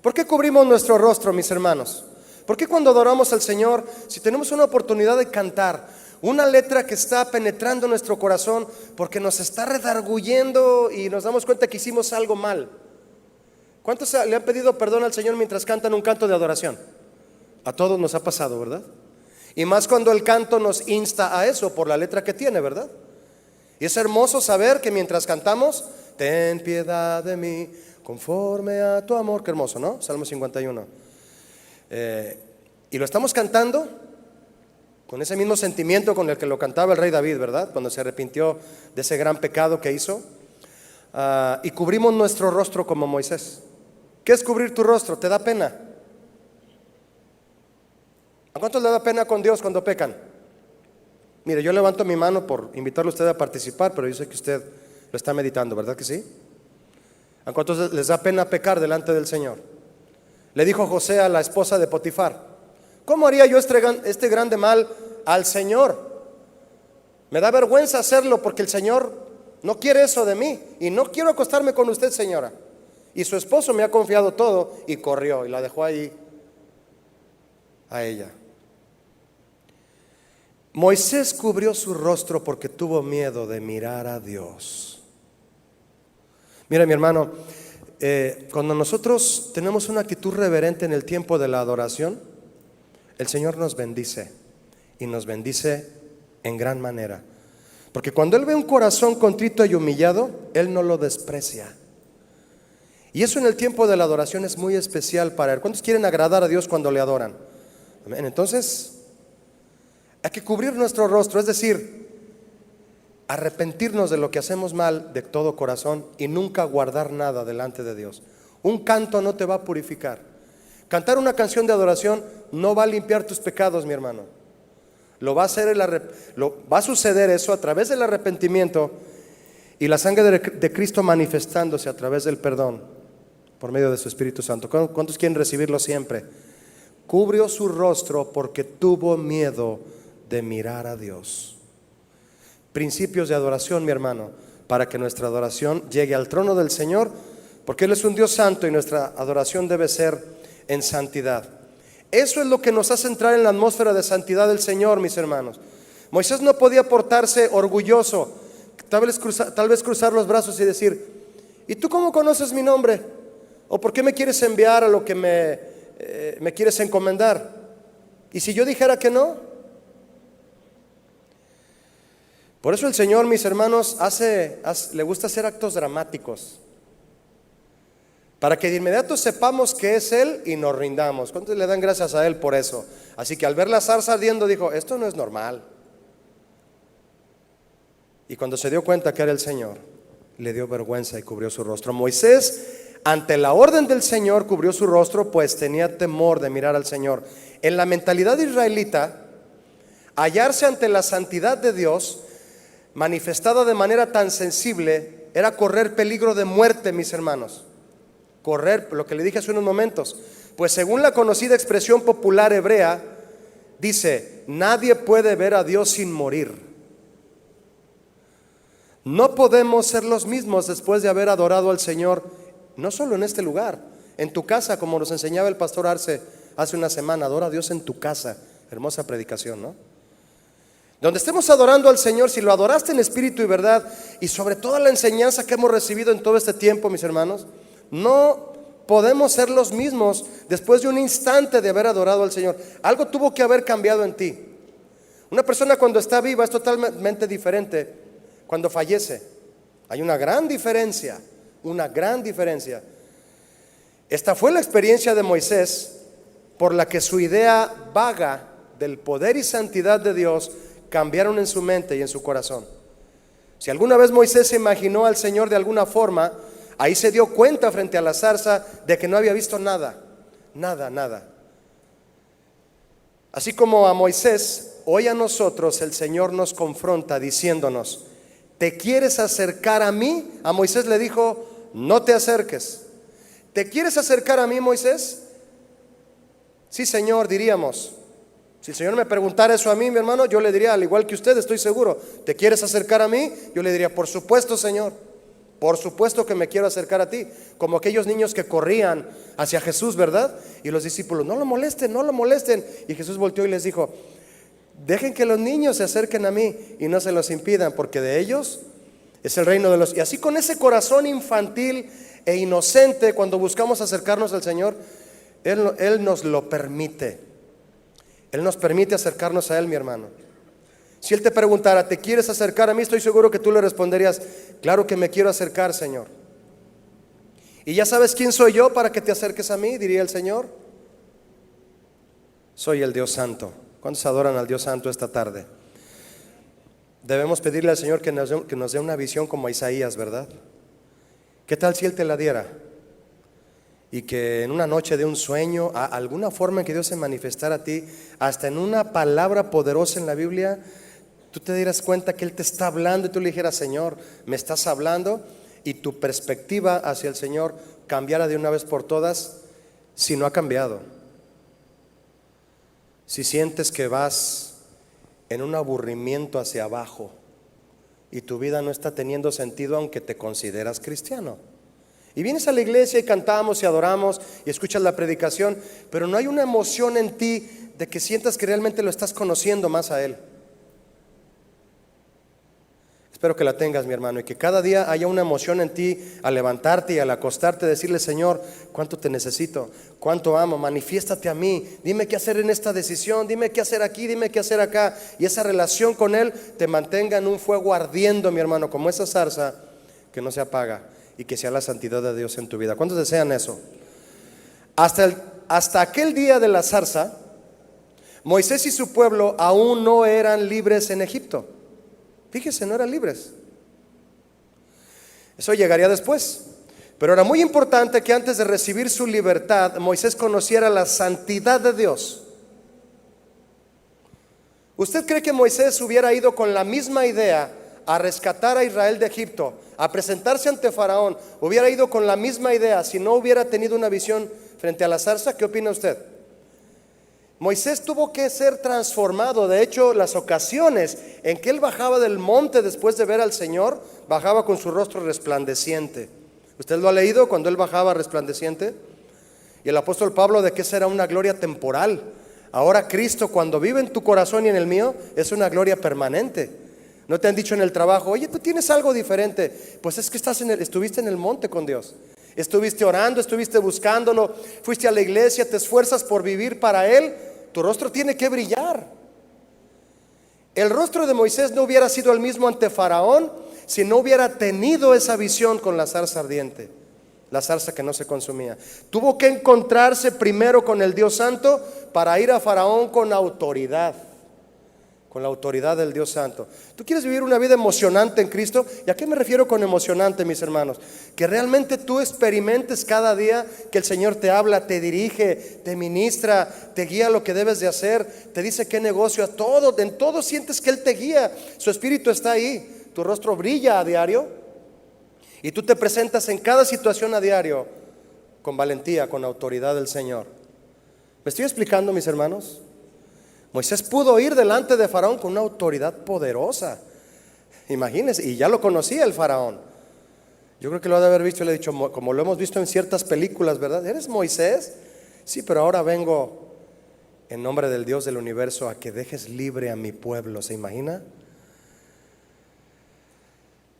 ¿Por qué cubrimos nuestro rostro, mis hermanos? ¿Por qué cuando adoramos al Señor, si tenemos una oportunidad de cantar una letra que está penetrando nuestro corazón, porque nos está redarguyendo y nos damos cuenta que hicimos algo mal? ¿Cuántos le han pedido perdón al Señor mientras cantan un canto de adoración? A todos nos ha pasado, ¿verdad? Y más cuando el canto nos insta a eso por la letra que tiene, ¿verdad? Y es hermoso saber que mientras cantamos, ten piedad de mí, conforme a tu amor. Qué hermoso, ¿no? Salmo 51. Y lo estamos cantando con ese mismo sentimiento con el que lo cantaba el rey David, ¿verdad? Cuando se arrepintió de ese gran pecado que hizo. Y cubrimos nuestro rostro como Moisés. ¿Qué es cubrir tu rostro? ¿Te da pena? ¿A cuántos le da pena con Dios cuando pecan? Mire, yo levanto mi mano por invitarle a usted a participar, pero yo sé que usted lo está meditando, ¿verdad que sí? ¿A cuántos les da pena pecar delante del Señor? Le dijo José a la esposa de Potifar: ¿cómo haría yo este grande mal al Señor? Me da vergüenza hacerlo porque el Señor no quiere eso de mí y no quiero acostarme con usted, señora. Y su esposo me ha confiado todo, y corrió y la dejó ahí a ella. Moisés cubrió su rostro porque tuvo miedo de mirar a Dios. Mira, mi hermano, cuando nosotros tenemos una actitud reverente en el tiempo de la adoración, el Señor nos bendice, y nos bendice en gran manera. Porque cuando Él ve un corazón contrito y humillado, Él no lo desprecia. Y eso en el tiempo de la adoración es muy especial para Él. ¿Cuántos quieren agradar a Dios cuando le adoran? Amén. Entonces hay que cubrir nuestro rostro, es decir, arrepentirnos de lo que hacemos mal de todo corazón y nunca guardar nada delante de Dios. Un canto no te va a purificar. Cantar una canción de adoración no va a limpiar tus pecados, mi hermano. Va a suceder eso a través del arrepentimiento y la sangre de Cristo manifestándose a través del perdón por medio de su Espíritu Santo. ¿Cuántos quieren recibirlo siempre? Cubrió su rostro porque tuvo miedo de mirar a Dios. Principios de adoración, mi hermano, para que nuestra adoración llegue al trono del Señor, porque Él es un Dios santo y nuestra adoración debe ser en santidad. Eso es lo que nos hace entrar en la atmósfera de santidad del Señor, mis hermanos. Moisés no podía portarse orgulloso, tal vez cruzar los brazos y decir: ¿y tú cómo conoces mi nombre? ¿O por qué me quieres enviar a lo que me quieres encomendar? ¿Y si yo dijera que no? Por eso el Señor, mis hermanos, le gusta hacer actos dramáticos, para que de inmediato sepamos que es Él y nos rindamos. ¿Cuántos le dan gracias a Él por eso? Así que al ver la zarza ardiendo dijo: esto no es normal. Y cuando se dio cuenta que era el Señor, le dio vergüenza y cubrió su rostro. Moisés, ante la orden del Señor, cubrió su rostro, pues tenía temor de mirar al Señor. En la mentalidad israelita, hallarse ante la santidad de Dios manifestada de manera tan sensible era correr peligro de muerte, mis hermanos. Correr, lo que le dije hace unos momentos, pues según la conocida expresión popular hebrea, dice: nadie puede ver a Dios sin morir. No podemos ser los mismos después de haber adorado al Señor, no solo en este lugar, en tu casa, como nos enseñaba el pastor Arce hace una semana. Adora a Dios en tu casa. Hermosa predicación, ¿no? Donde estemos adorando al Señor, si lo adoraste en espíritu y verdad, y sobre toda la enseñanza que hemos recibido en todo este tiempo, mis hermanos, no podemos ser los mismos después de un instante de haber adorado al Señor. Algo tuvo que haber cambiado en ti. Una persona cuando está viva es totalmente diferente cuando fallece. Hay una gran diferencia, una gran diferencia. Esta fue la experiencia de Moisés, por la que su idea vaga del poder y santidad de Dios cambiaron en su mente y en su corazón. Si alguna vez Moisés se imaginó al Señor de alguna forma, ahí se dio cuenta frente a la zarza de que no había visto nada. Así como a Moisés, hoy a nosotros el Señor nos confronta diciéndonos: ¿te quieres acercar a mí? A Moisés le dijo: no te acerques. ¿Te quieres acercar a mí, Moisés? Sí, Señor, diríamos. Si el Señor me preguntara eso a mí, mi hermano, yo le diría, al igual que usted, estoy seguro: ¿te quieres acercar a mí? Yo le diría: por supuesto, Señor, por supuesto que me quiero acercar a ti. Como aquellos niños que corrían hacia Jesús, ¿verdad? Y los discípulos: no lo molesten, no lo molesten. Y Jesús volteó y les dijo: dejen que los niños se acerquen a mí y no se los impidan, porque de ellos es el reino de los... Y así, con ese corazón infantil e inocente, cuando buscamos acercarnos al Señor, Él nos lo permite. Él nos permite acercarnos a Él, mi hermano. Si Él te preguntara: ¿te quieres acercar a mí? Estoy seguro que tú le responderías: claro que me quiero acercar, Señor. ¿Y ya sabes quién soy yo para que te acerques a mí?, diría el Señor. Soy el Dios Santo. ¿Cuántos adoran al Dios Santo esta tarde? Debemos pedirle al Señor que nos dé una visión como a Isaías, ¿verdad? ¿Qué tal si Él te la diera? Y que en una noche de un sueño, alguna forma en que Dios se manifestara a ti, hasta en una palabra poderosa en la Biblia, tú te dieras cuenta que Él te está hablando y tú le dijeras: Señor, me estás hablando, y tu perspectiva hacia el Señor cambiara de una vez por todas. Si no ha cambiado, si sientes que vas en un aburrimiento hacia abajo y tu vida no está teniendo sentido aunque te consideras cristiano, y vienes a la iglesia y cantamos y adoramos y escuchas la predicación, pero no hay una emoción en ti de que sientas que realmente lo estás conociendo más a Él. Espero que la tengas, mi hermano, y que cada día haya una emoción en ti al levantarte y al acostarte, decirle: Señor, cuánto te necesito, cuánto amo, manifiéstate a mí, dime qué hacer en esta decisión, dime qué hacer aquí, dime qué hacer acá. Y esa relación con Él te mantenga en un fuego ardiendo, mi hermano, como esa zarza que no se apaga, y que sea la santidad de Dios en tu vida. ¿Cuántos desean eso? Hasta aquel día de la zarza, Moisés y su pueblo aún no eran libres en Egipto. Fíjese, no eran libres. Eso llegaría después. Pero era muy importante que antes de recibir su libertad, Moisés conociera la santidad de Dios. ¿Usted cree que Moisés hubiera ido con la misma idea a rescatar a Israel de Egipto, a presentarse ante Faraón? ¿Hubiera ido con la misma idea si no hubiera tenido una visión frente a la zarza? ¿Qué opina usted? Moisés tuvo que ser transformado. De hecho, las ocasiones en que él bajaba del monte después de ver al Señor, bajaba con su rostro resplandeciente. ¿Usted lo ha leído cuando él bajaba resplandeciente? Y el apóstol Pablo, de que esa era una gloria temporal. Ahora Cristo, cuando vive en tu corazón y en el mío, es una gloria permanente. ¿No te han dicho en el trabajo: oye, tú tienes algo diferente? Pues es que estuviste en el monte con Dios. Estuviste orando, estuviste buscándolo, fuiste a la iglesia, te esfuerzas por vivir para Él. Tu rostro tiene que brillar. El rostro de Moisés no hubiera sido el mismo ante Faraón si no hubiera tenido esa visión con la zarza ardiente, la zarza que no se consumía. Tuvo que encontrarse primero con el Dios Santo para ir a Faraón con autoridad, con la autoridad del Dios Santo. ¿Tú quieres vivir una vida emocionante en Cristo? ¿Y a qué me refiero con emocionante, mis hermanos? Que realmente tú experimentes cada día que el Señor te habla, te dirige, te ministra, te guía lo que debes de hacer, te dice qué negocio, en todo sientes que Él te guía. Su Espíritu está ahí, tu rostro brilla a diario y tú te presentas en cada situación a diario con valentía, con autoridad del Señor. ¿Me estoy explicando, mis hermanos? Moisés pudo ir delante de Faraón con una autoridad poderosa. Imagínense, y ya lo conocía el Faraón. Yo creo que lo ha de haber visto y le ha dicho, como lo hemos visto en ciertas películas, ¿verdad? ¿Eres Moisés? Sí, pero ahora vengo en nombre del Dios del universo a que dejes libre a mi pueblo. ¿Se imagina?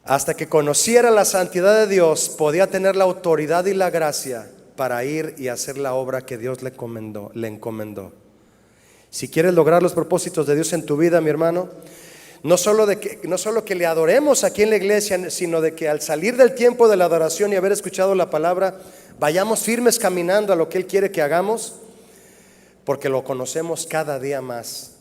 Hasta que conociera la santidad de Dios, podía tener la autoridad y la gracia para ir y hacer la obra que Dios le encomendó. Si quieres lograr los propósitos de Dios en tu vida, mi hermano, no solo que le adoremos aquí en la iglesia, sino de que al salir del tiempo de la adoración y haber escuchado la palabra, vayamos firmes caminando a lo que Él quiere que hagamos, porque lo conocemos cada día más.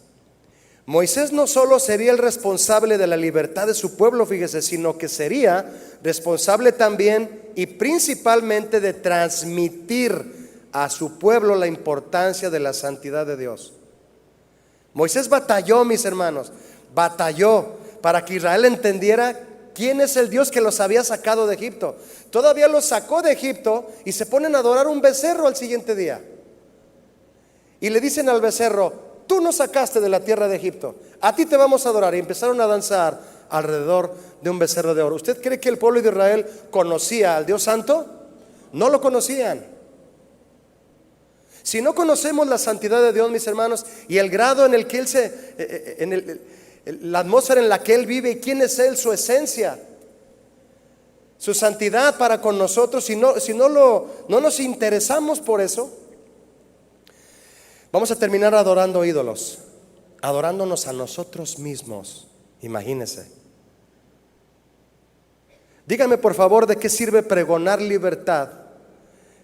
Moisés no solo sería el responsable de la libertad de su pueblo, fíjese, sino que sería responsable también y principalmente de transmitir a su pueblo la importancia de la santidad de Dios. Moisés batalló, mis hermanos, batalló para que Israel entendiera quién es el Dios que los había sacado de Egipto. Todavía los sacó de Egipto y se ponen a adorar un becerro al siguiente día. Y le dicen al becerro: tú nos sacaste de la tierra de Egipto, a ti te vamos a adorar. Y empezaron a danzar alrededor de un becerro de oro. ¿Usted cree que el pueblo de Israel conocía al Dios Santo? No lo conocían. Si no conocemos la santidad de Dios, mis hermanos, y el grado en el que Él la atmósfera en la que Él vive, y quién es Él, su esencia, su santidad para con nosotros, si no nos interesamos por eso, vamos a terminar adorando ídolos, adorándonos a nosotros mismos. Imagínese. Dígame por favor, ¿de qué sirve pregonar libertad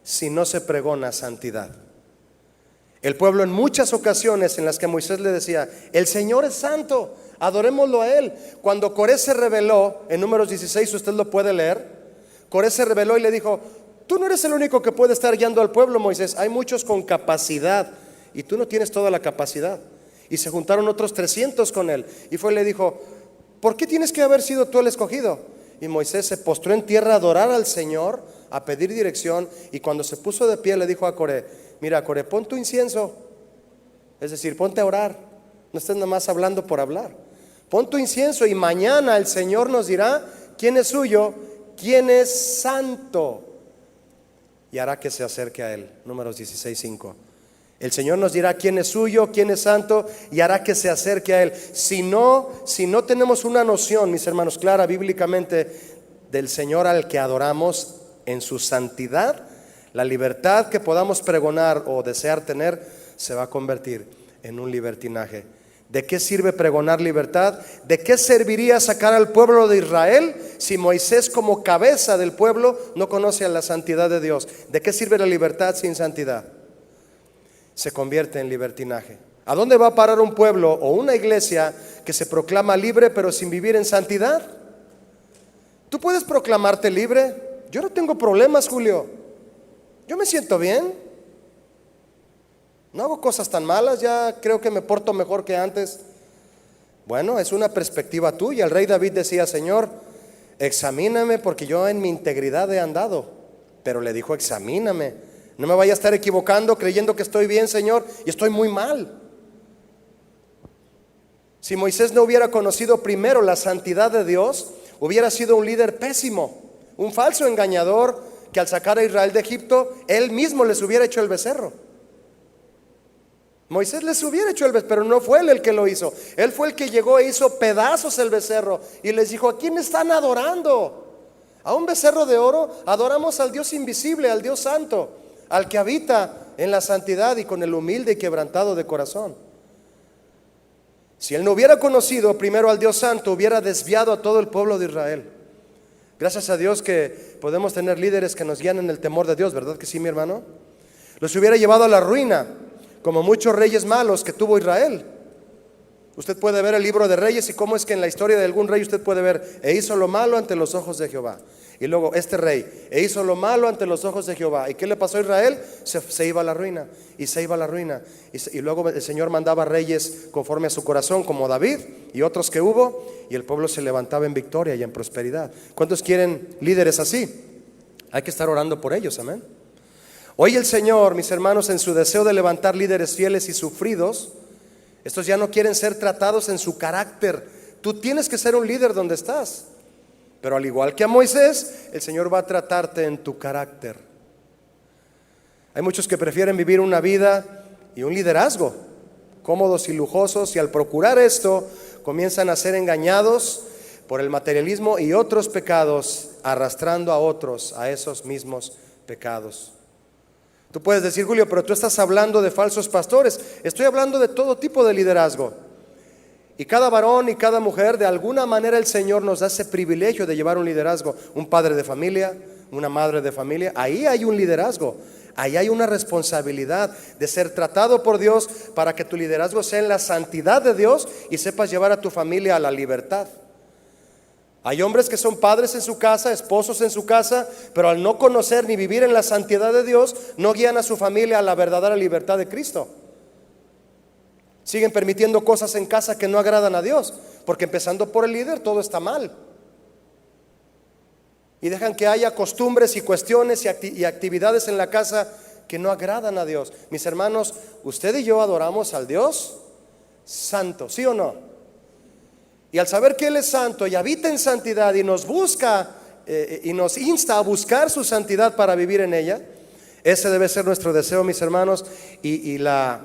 si no se pregona santidad. El pueblo en muchas ocasiones en las que Moisés le decía, el Señor es santo, adorémoslo a Él. Cuando Coré se rebeló, en Números 16 usted lo puede leer, Coré se rebeló y le dijo, tú no eres el único que puede estar guiando al pueblo, Moisés, hay muchos con capacidad y tú no tienes toda la capacidad. Y se juntaron otros 300 con él y fue y le dijo, ¿por qué tienes que haber sido tú el escogido? Y Moisés se postró en tierra a adorar al Señor, a pedir dirección, y cuando se puso de pie le dijo a Coré, mira Coré, pon tu incienso, es decir, ponte a orar, no estés nada más hablando por hablar, pon tu incienso y mañana el Señor nos dirá quién es suyo, quién es santo, y hará que se acerque a él. Números 16:5. El Señor nos dirá quién es suyo, quién es santo, y hará que se acerque a Él. Si no tenemos una noción, mis hermanos, clara bíblicamente del Señor al que adoramos en su santidad, la libertad que podamos pregonar o desear tener se va a convertir en un libertinaje. ¿De qué sirve pregonar libertad? ¿De qué serviría sacar al pueblo de Israel si Moisés, como cabeza del pueblo, no conoce a la santidad de Dios? ¿De qué sirve la libertad sin santidad? Se convierte en libertinaje. ¿A dónde va a parar un pueblo o una iglesia que se proclama libre pero sin vivir en santidad? ¿Tú puedes proclamarte libre? Yo no tengo problemas, Julio. Yo me siento bien. No hago cosas tan malas, ya creo que me porto mejor que antes. Bueno, es una perspectiva tuya. El rey David decía, Señor, examíname porque yo en mi integridad he andado. Pero le dijo, examíname. No me vaya a estar equivocando creyendo que estoy bien, Señor, y estoy muy mal. Si Moisés no hubiera conocido primero la santidad de Dios, hubiera sido un líder pésimo, un falso engañador que al sacar a Israel de Egipto, él mismo les hubiera hecho el becerro. Moisés les hubiera hecho el becerro, pero no fue él el que lo hizo. Él fue el que llegó e hizo pedazos el becerro y les dijo, ¿a quién están adorando? ¿A un becerro de oro? Adoramos al Dios invisible, al Dios santo, al que habita en la santidad y con el humilde y quebrantado de corazón. Si él no hubiera conocido primero al Dios santo, hubiera desviado a todo el pueblo de Israel. Gracias a Dios que podemos tener líderes que nos guían en el temor de Dios, ¿verdad que sí, mi hermano? Los hubiera llevado a la ruina, como muchos reyes malos que tuvo Israel. Usted puede ver el libro de Reyes y cómo es que en la historia de algún rey usted puede ver, e hizo lo malo ante los ojos de Jehová. Y luego este rey, e hizo lo malo ante los ojos de Jehová. ¿Y qué le pasó a Israel? Se iba a la ruina, y se iba a la ruina. Y luego el Señor mandaba reyes conforme a su corazón, como David y otros que hubo, y el pueblo se levantaba en victoria y en prosperidad. ¿Cuántos quieren líderes así? Hay que estar orando por ellos, amén. Hoy el Señor, mis hermanos, en su deseo de levantar líderes fieles y sufridos, estos ya no quieren ser tratados en su carácter. Tú tienes que ser un líder donde estás. Pero al igual que a Moisés, el Señor va a tratarte en tu carácter. Hay muchos que prefieren vivir una vida y un liderazgo cómodos y lujosos, y al procurar esto comienzan a ser engañados por el materialismo y otros pecados, arrastrando a otros a esos mismos pecados. Tú puedes decir, Julio, pero tú estás hablando de falsos pastores. Estoy hablando de todo tipo de liderazgo. Y cada varón y cada mujer, de alguna manera el Señor nos da ese privilegio de llevar un liderazgo. Un padre de familia, una madre de familia, ahí hay un liderazgo. Ahí hay una responsabilidad de ser tratado por Dios para que tu liderazgo sea en la santidad de Dios y sepas llevar a tu familia a la libertad. Hay hombres que son padres en su casa, esposos en su casa, pero al no conocer ni vivir en la santidad de Dios, no guían a su familia a la verdadera libertad de Cristo. Siguen permitiendo cosas en casa que no agradan a Dios, porque empezando por el líder todo está mal. Y dejan que haya costumbres y cuestiones y actividades en la casa que no agradan a Dios. Mis hermanos, usted y yo adoramos al Dios santo, ¿sí o no? Y al saber que Él es santo y habita en santidad y nos busca y nos insta a buscar su santidad para vivir en ella, ese debe ser nuestro deseo, mis hermanos, y la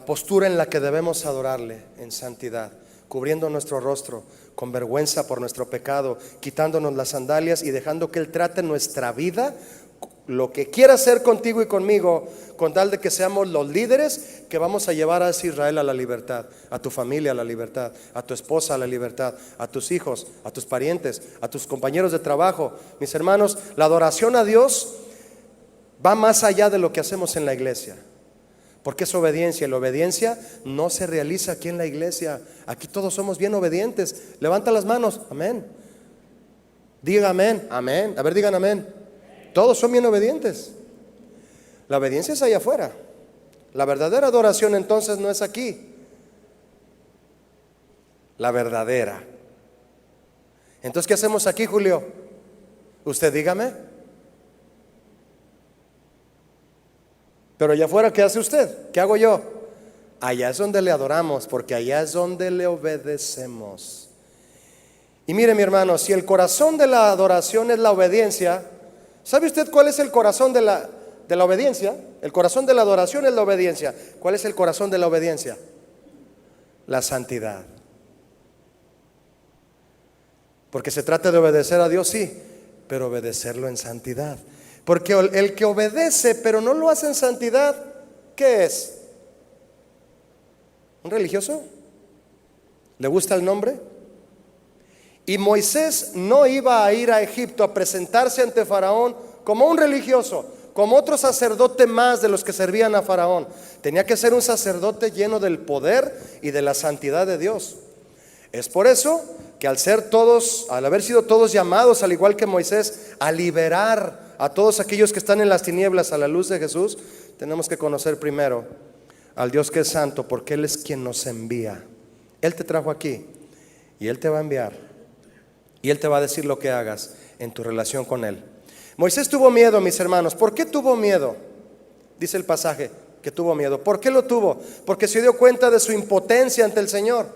postura en la que debemos adorarle en santidad, cubriendo nuestro rostro con vergüenza por nuestro pecado, quitándonos las sandalias y dejando que Él trate nuestra vida, lo que quiera hacer contigo y conmigo, con tal de que seamos los líderes que vamos a llevar a ese Israel a la libertad, a tu familia a la libertad, a tu esposa a la libertad, a tus hijos, a tus parientes, a tus compañeros de trabajo. Mis hermanos, la adoración a Dios va más allá de lo que hacemos en la iglesia. Porque es obediencia, y la obediencia no se realiza aquí en la iglesia. Aquí todos somos bien obedientes. Levanta las manos, amén. Diga amén, amén. A ver, digan amén. Todos son bien obedientes. La obediencia es allá afuera. La verdadera adoración entonces no es aquí. La verdadera. Entonces, ¿qué hacemos aquí, Julio? Usted dígame. Pero allá afuera, ¿qué hace usted? ¿Qué hago yo? Allá es donde le adoramos, porque allá es donde le obedecemos. Y mire, mi hermano, si el corazón de la adoración es la obediencia, ¿sabe usted cuál es el corazón de la obediencia? El corazón de la adoración es la obediencia. ¿Cuál es el corazón de la obediencia? La santidad. Porque se trata de obedecer a Dios, sí, pero obedecerlo en santidad. Porque el que obedece pero no lo hace en santidad, ¿qué es? ¿Un religioso? ¿Le gusta el nombre? Y Moisés no iba a ir a Egipto a presentarse ante Faraón como un religioso, como otro sacerdote más de los que servían a Faraón. Tenía que ser un sacerdote lleno del poder y de la santidad de Dios. Es por eso que al haber sido todos llamados, al igual que Moisés, a liberar a todos aquellos que están en las tinieblas a la luz de Jesús, tenemos que conocer primero al Dios que es santo, porque Él es quien nos envía. Él te trajo aquí y Él te va a enviar, y Él te va a decir lo que hagas en tu relación con Él. Moisés tuvo miedo, mis hermanos. ¿Por qué tuvo miedo? Dice el pasaje que tuvo miedo. ¿Por qué lo tuvo? Porque se dio cuenta de su impotencia ante el Señor.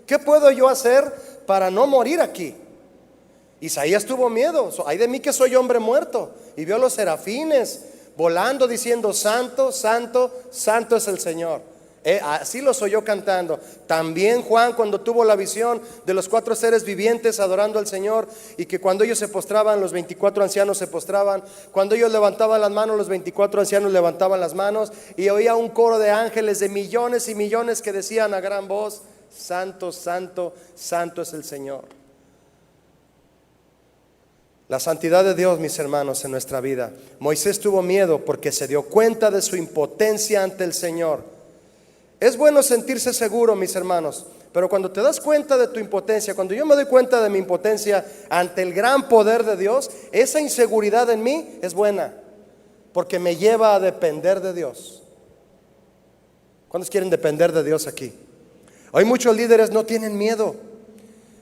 ¿Qué puedo yo hacer para no morir aquí? Isaías tuvo miedo. Ay de mí que soy hombre muerto. Y vio a los serafines volando diciendo: santo, santo, santo es el Señor. Así los oyó cantando. También Juan, cuando tuvo la visión de los 4 seres vivientes adorando al Señor, y que cuando ellos se postraban, los 24 ancianos se postraban. Cuando ellos levantaban las manos, los 24 ancianos levantaban las manos, y oía un coro de ángeles de millones y millones que decían a gran voz: santo, santo, santo es el Señor. La santidad de Dios, mis hermanos, en nuestra vida. Moisés tuvo miedo porque se dio cuenta de su impotencia ante el Señor. Es bueno sentirse seguro, mis hermanos, pero cuando te das cuenta de tu impotencia, cuando yo me doy cuenta de mi impotencia ante el gran poder de Dios, esa inseguridad en mí es buena, porque me lleva a depender de Dios. ¿Cuántos quieren depender de Dios aquí? Hoy muchos líderes no tienen miedo.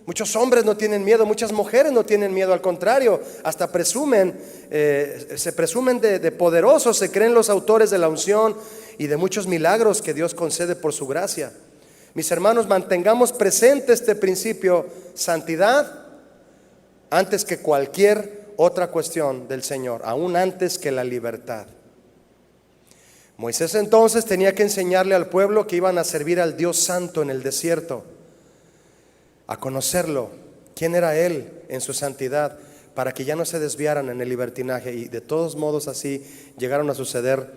Muchos hombres no tienen miedo, muchas mujeres no tienen miedo, al contrario, hasta se presumen de poderosos, se creen los autores de la unción y de muchos milagros que Dios concede por su gracia. Mis hermanos, mantengamos presente este principio: santidad antes que cualquier otra cuestión del Señor, aún antes que la libertad. Moisés entonces tenía que enseñarle al pueblo que iban a servir al Dios santo en el desierto, a conocerlo, quién era Él en su santidad, para que ya no se desviaran en el libertinaje. Y de todos modos así llegaron a suceder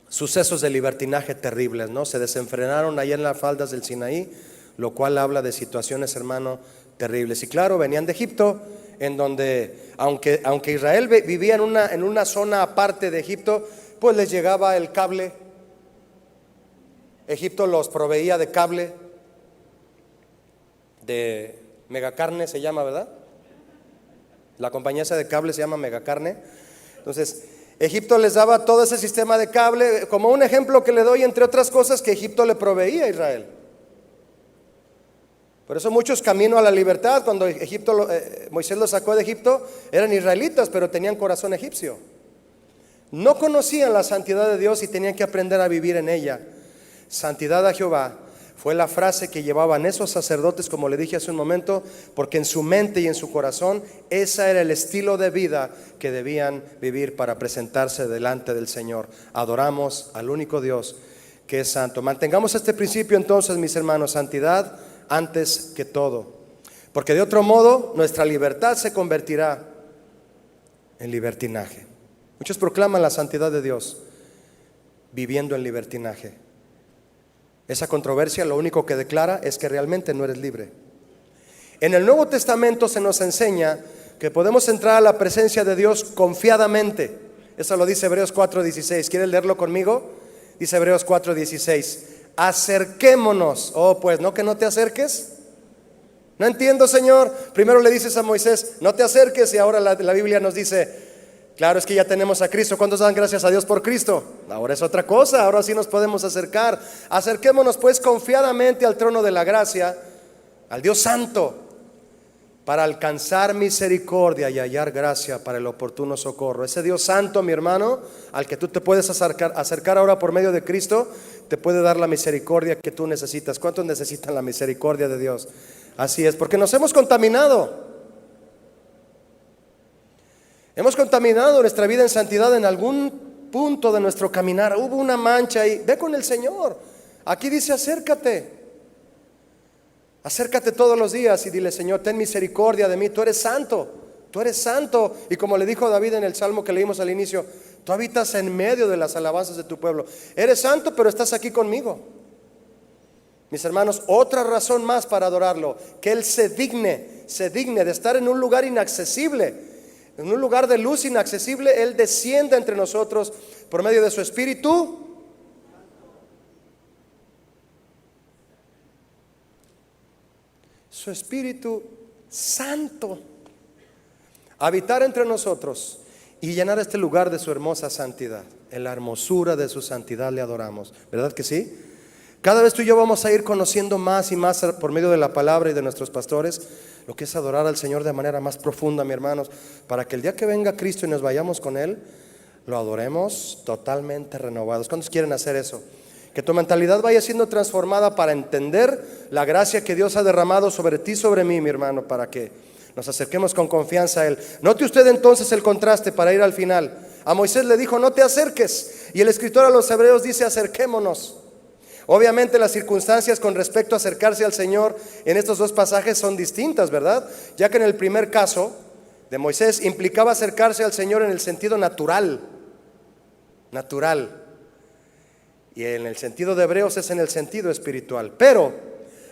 sucesos de libertinaje terribles, ¿no? Se desenfrenaron allá en las faldas del Sinaí, lo cual habla de situaciones, hermano, terribles. Y claro, venían de Egipto, en donde aunque Israel vivía en una zona aparte de Egipto, pues les llegaba el cable. Egipto los proveía de cable, de Megacarne se llama, ¿verdad? La compañía esa de cable se llama Megacarne. Entonces Egipto les daba todo ese sistema de cable, como un ejemplo que le doy, entre otras cosas, que Egipto le proveía a Israel. Por eso muchos camino a la libertad, cuando Moisés los sacó de Egipto, eran israelitas, pero tenían corazón egipcio. No conocían la santidad de Dios y tenían que aprender a vivir en ella. Santidad a Jehová fue la frase que llevaban esos sacerdotes, como le dije hace un momento, porque en su mente y en su corazón ese era el estilo de vida que debían vivir para presentarse delante del Señor. Adoramos al único Dios que es santo. Mantengamos este principio entonces, mis hermanos: santidad antes que todo, porque de otro modo nuestra libertad se convertirá en libertinaje. Muchos proclaman la santidad de Dios viviendo en libertinaje. Esa controversia lo único que declara es que realmente no eres libre. En el Nuevo Testamento se nos enseña que podemos entrar a la presencia de Dios confiadamente. Eso lo dice Hebreos 4:16. ¿Quieres leerlo conmigo? Dice Hebreos 4:16. Acerquémonos. Oh, pues, ¿no que no te acerques? No entiendo, Señor. Primero le dices a Moisés, no te acerques, y ahora la Biblia nos dice, claro, es que ya tenemos a Cristo. ¿Cuántos dan gracias a Dios por Cristo? Ahora es otra cosa, ahora sí nos podemos acercar. Acerquémonos pues confiadamente al trono de la gracia, al Dios Santo, para alcanzar misericordia y hallar gracia para el oportuno socorro. Ese Dios Santo, mi hermano, al que tú te puedes acercar ahora por medio de Cristo, te puede dar la misericordia que tú necesitas. ¿Cuántos necesitan la misericordia de Dios? Así es, porque nos hemos contaminado. Hemos contaminado nuestra vida en santidad en algún punto de nuestro caminar. Hubo una mancha y ve con el Señor. Aquí dice acércate. Acércate todos los días y dile, Señor, ten misericordia de mí, tú eres santo, tú eres santo. Y como le dijo David en el salmo que leímos al inicio, tú habitas en medio de las alabanzas de tu pueblo. Eres santo, pero estás aquí conmigo. Mis hermanos, otra razón más para adorarlo, que Él se digne de estar en un lugar inaccesible, en un lugar de luz inaccesible. Él desciende entre nosotros por medio de su Espíritu. Su Espíritu Santo, habitar entre nosotros y llenar este lugar de su hermosa santidad. En la hermosura de su santidad le adoramos, ¿verdad que sí? Cada vez tú y yo vamos a ir conociendo más y más por medio de la palabra y de nuestros pastores lo que es adorar al Señor de manera más profunda, mis hermanos, para que el día que venga Cristo y nos vayamos con Él, lo adoremos totalmente renovados. ¿Cuántos quieren hacer eso? Que tu mentalidad vaya siendo transformada para entender la gracia que Dios ha derramado sobre ti, sobre mí, mi hermano, para que nos acerquemos con confianza a Él. Note usted entonces el contraste para ir al final. A Moisés le dijo, no te acerques, y el escritor a los hebreos dice, acerquémonos. Obviamente las circunstancias con respecto a acercarse al Señor en estos dos pasajes son distintas, ¿verdad? Ya que en el primer caso de Moisés implicaba acercarse al Señor en el sentido natural. Y en el sentido de Hebreos es en el sentido espiritual. Pero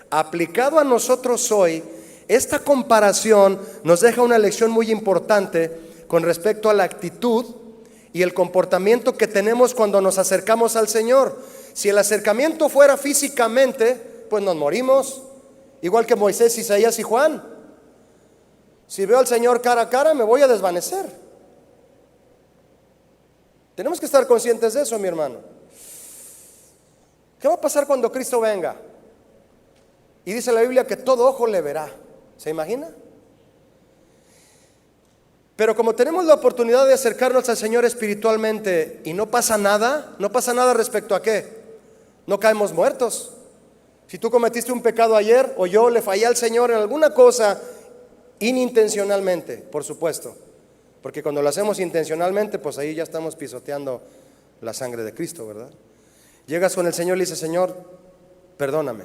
aplicado a nosotros hoy, esta comparación nos deja una lección muy importante con respecto a la actitud y el comportamiento que tenemos cuando nos acercamos al Señor. Si el acercamiento fuera físicamente, pues nos morimos, igual que Moisés, Isaías y Juan. Si veo al Señor cara a cara, me voy a desvanecer. Tenemos que estar conscientes de eso, mi hermano. ¿Qué va a pasar cuando Cristo venga? Y dice la Biblia que todo ojo le verá. ¿Se imagina? Pero como tenemos la oportunidad de acercarnos al Señor espiritualmente y no pasa nada respecto a qué, no caemos muertos. Si tú cometiste un pecado ayer o yo le fallé al Señor en alguna cosa inintencionalmente, por supuesto, porque cuando lo hacemos intencionalmente, pues ahí ya estamos pisoteando la sangre de Cristo, ¿verdad? Llegas con el Señor y le dices, Señor, perdóname.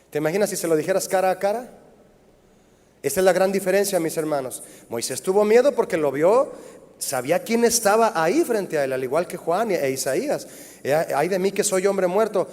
¿Te imaginas si se lo dijeras cara a cara? Esta es la gran diferencia, mis hermanos. Moisés tuvo miedo porque lo vio, sabía quién estaba ahí frente a él, al igual que Juan e Isaías. Ay de mí que soy hombre muerto.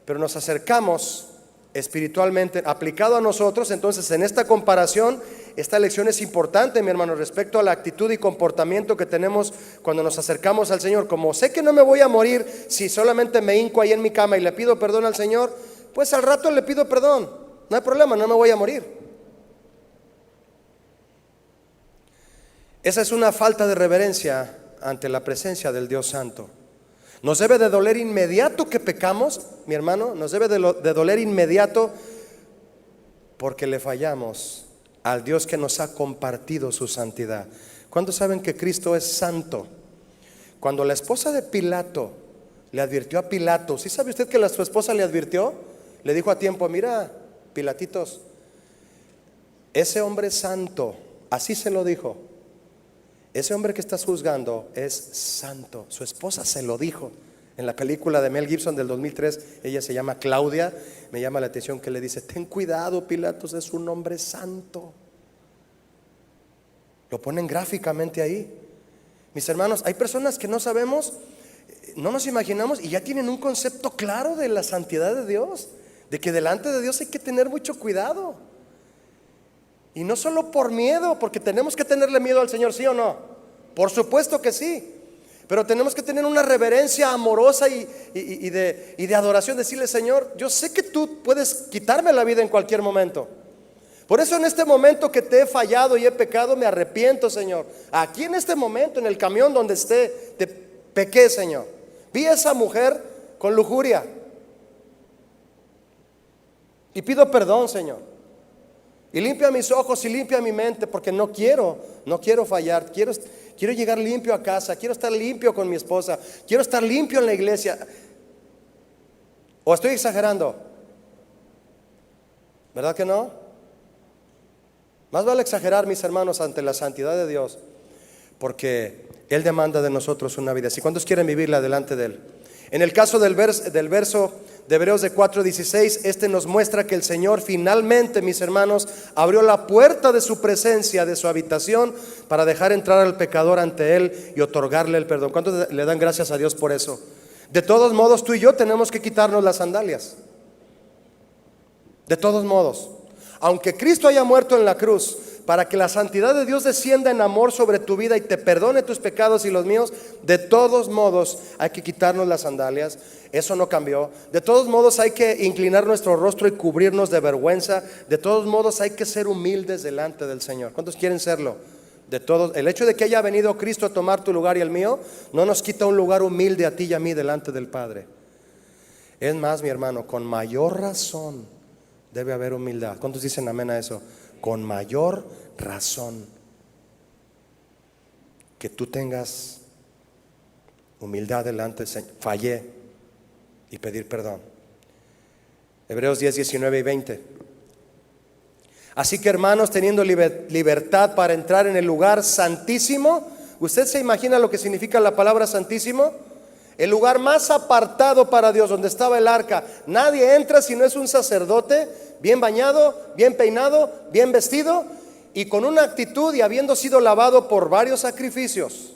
Pero nos acercamos espiritualmente, aplicado a nosotros. Entonces, en esta comparación, esta lección es importante, mi hermano, respecto a la actitud y comportamiento que tenemos cuando nos acercamos al Señor. Como sé que no me voy a morir si solamente me hinco ahí en mi cama y le pido perdón al Señor, pues al rato le pido perdón, no hay problema, no me voy a morir. Esa es una falta de reverencia ante la presencia del Dios Santo. Nos debe de doler inmediato que pecamos, mi hermano, nos debe de doler inmediato porque le fallamos al Dios que nos ha compartido su santidad. ¿Cuántos saben que Cristo es santo? Cuando la esposa de Pilato le advirtió a Pilato, ¿sí sabe usted que su esposa le advirtió? Le dijo a tiempo, mira, Pilatitos, ese hombre es santo, así se lo dijo. Ese hombre que estás juzgando es santo. Su esposa se lo dijo. En la película de Mel Gibson del 2003, ella se llama Claudia. Me llama la atención que le dice, ten cuidado, Pilatos, es un hombre santo. Lo ponen gráficamente ahí. Mis hermanos, hay personas que no sabemos, no nos imaginamos y ya tienen un concepto claro de la santidad de Dios, de que delante de Dios hay que tener mucho cuidado. Y no solo por miedo, porque tenemos que tenerle miedo al Señor, ¿sí o no? Por supuesto que sí. Pero tenemos que tener una reverencia amorosa y de adoración, decirle: Señor, yo sé que tú puedes quitarme la vida en cualquier momento. Por eso en este momento que te he fallado y he pecado, me arrepiento, Señor. Aquí en este momento, en el camión donde esté, te pequé, Señor. Vi a esa mujer con lujuria y pido perdón, Señor. Y limpia mis ojos y limpia mi mente, porque no quiero fallar. Quiero llegar limpio a casa, quiero estar limpio con mi esposa, quiero estar limpio en la iglesia. ¿O estoy exagerando? ¿Verdad que no? Más vale exagerar, mis hermanos, ante la santidad de Dios, porque Él demanda de nosotros una vida así. ¿Cuántos quieren vivirla delante de Él? En el caso del verso de Hebreos de 4:16, este nos muestra que el Señor finalmente, mis hermanos, abrió la puerta de su presencia, de su habitación, para dejar entrar al pecador ante Él y otorgarle el perdón. ¿Cuántos le dan gracias a Dios por eso? De todos modos, tú y yo tenemos que quitarnos las sandalias. De todos modos, aunque Cristo haya muerto en la cruz para que la santidad de Dios descienda en amor sobre tu vida y te perdone tus pecados y los míos, de todos modos hay que quitarnos las sandalias. Eso no cambió. De todos modos hay que inclinar nuestro rostro y cubrirnos de vergüenza. De todos modos hay que ser humildes delante del Señor. ¿Cuántos quieren serlo? De todos. El hecho de que haya venido Cristo a tomar tu lugar y el mío no nos quita un lugar humilde a ti y a mí delante del Padre. Es más, mi hermano, con mayor razón debe haber humildad. ¿Cuántos dicen amén a eso? Con mayor razón que tú tengas humildad delante del Señor. Fallé y pedir perdón. Hebreos 10, 19 y 20. Así que, hermanos, teniendo libertad para entrar en el lugar santísimo. ¿Usted se imagina lo que significa la palabra santísimo? El lugar más apartado para Dios, donde estaba el arca. Nadie entra si no es un sacerdote bien bañado, bien peinado, bien vestido y con una actitud y habiendo sido lavado por varios sacrificios.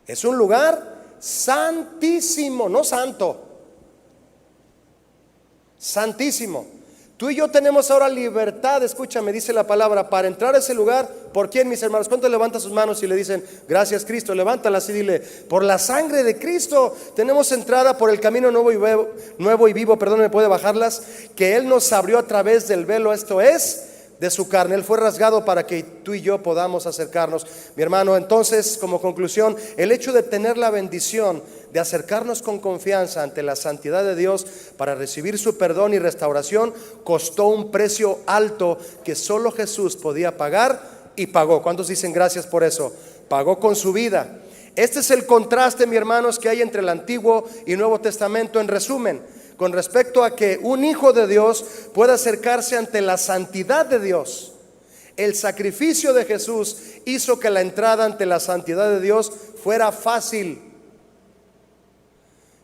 Es un lugar santísimo, no santo, santísimo. Tú y yo tenemos ahora libertad, escúchame, dice la palabra, para entrar a ese lugar. ¿Por quién, mis hermanos? ¿Cuántos levantan sus manos y le dicen gracias, Cristo? Levántalas y dile: por la sangre de Cristo tenemos entrada por el camino nuevo y vivo, perdón, me puede bajarlas, que Él nos abrió a través del velo, esto es, de su carne. Él fue rasgado para que tú y yo podamos acercarnos. Mi hermano, entonces, como conclusión, el hecho de tener la bendición de acercarnos con confianza ante la santidad de Dios para recibir su perdón y restauración costó un precio alto que solo Jesús podía pagar, y pagó. ¿Cuántos dicen gracias por eso? Pagó con su vida. Este es el contraste, mi hermanos, que hay entre el Antiguo y Nuevo Testamento. En resumen, con respecto a que un hijo de Dios pueda acercarse ante la santidad de Dios, el sacrificio de Jesús hizo que la entrada ante la santidad de Dios fuera fácil.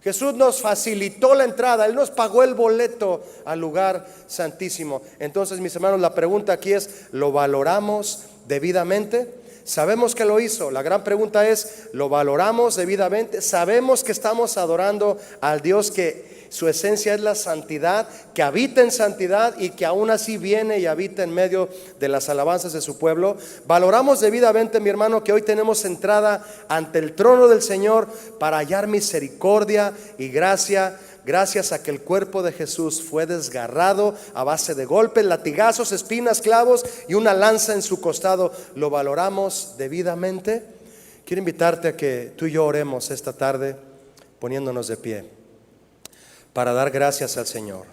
Jesús nos facilitó la entrada, Él nos pagó el boleto al lugar santísimo. Entonces, mis hermanos, la pregunta aquí es: ¿lo valoramos debidamente? Sabemos que lo hizo. La gran pregunta es: ¿lo valoramos debidamente? Sabemos que estamos adorando al Dios que su esencia es la santidad, que habita en santidad y que aún así viene y habita en medio de las alabanzas de su pueblo. Valoramos debidamente, mi hermano, que hoy tenemos entrada ante el trono del Señor para hallar misericordia y gracia, gracias a que el cuerpo de Jesús fue desgarrado a base de golpes, latigazos, espinas, clavos y una lanza en su costado. ¿Lo valoramos debidamente? Quiero invitarte a que tú y yo oremos esta tarde poniéndonos de pie para dar gracias al Señor.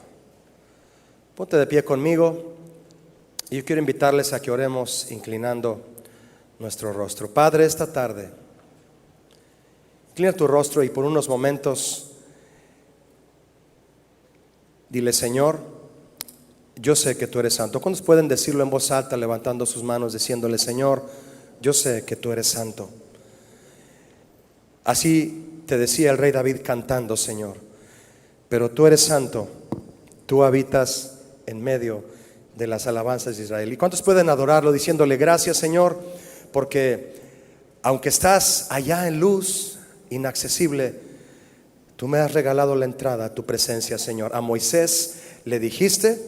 Ponte de pie conmigo y yo quiero invitarles a que oremos inclinando nuestro rostro. Padre, esta tarde, inclina tu rostro y por unos momentos dile: Señor, yo sé que tú eres santo. ¿Cuántos pueden decirlo en voz alta, levantando sus manos, diciéndole: Señor, yo sé que tú eres santo? Así te decía el rey David cantando: Señor, pero tú eres santo, tú habitas en medio de las alabanzas de Israel. ¿Y cuántos pueden adorarlo diciéndole: gracias, Señor, porque aunque estás allá en luz inaccesible, tú me has regalado la entrada a tu presencia, Señor? A Moisés le dijiste,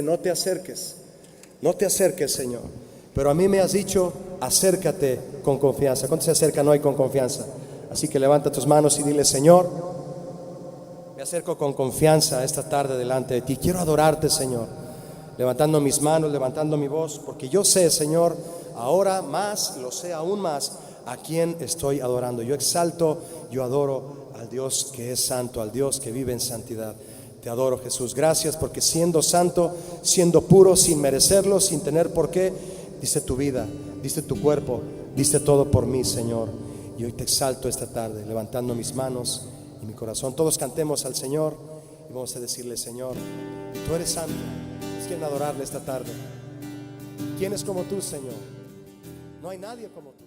no te acerques, Señor, pero a mí me has dicho: acércate con confianza. ¿Cuántos se acercan hoy con confianza? Así que levanta tus manos y dile: Señor, me acerco con confianza esta tarde delante de ti. Quiero adorarte, Señor, levantando mis manos, levantando mi voz, porque yo sé, Señor, ahora más, lo sé aún más, a quién estoy adorando. Yo exalto, yo adoro al Dios que es santo, al Dios que vive en santidad. Te adoro, Jesús. Gracias porque siendo santo, siendo puro, sin merecerlo, sin tener por qué, diste tu vida, diste tu cuerpo, diste todo por mí, Señor. Y hoy te exalto esta tarde, levantando mis manos y mi corazón. Todos cantemos al Señor y vamos a decirle: Señor, tú eres santo. Quieren adorarle esta tarde. ¿Quién es como tú, Señor? No hay nadie como tú.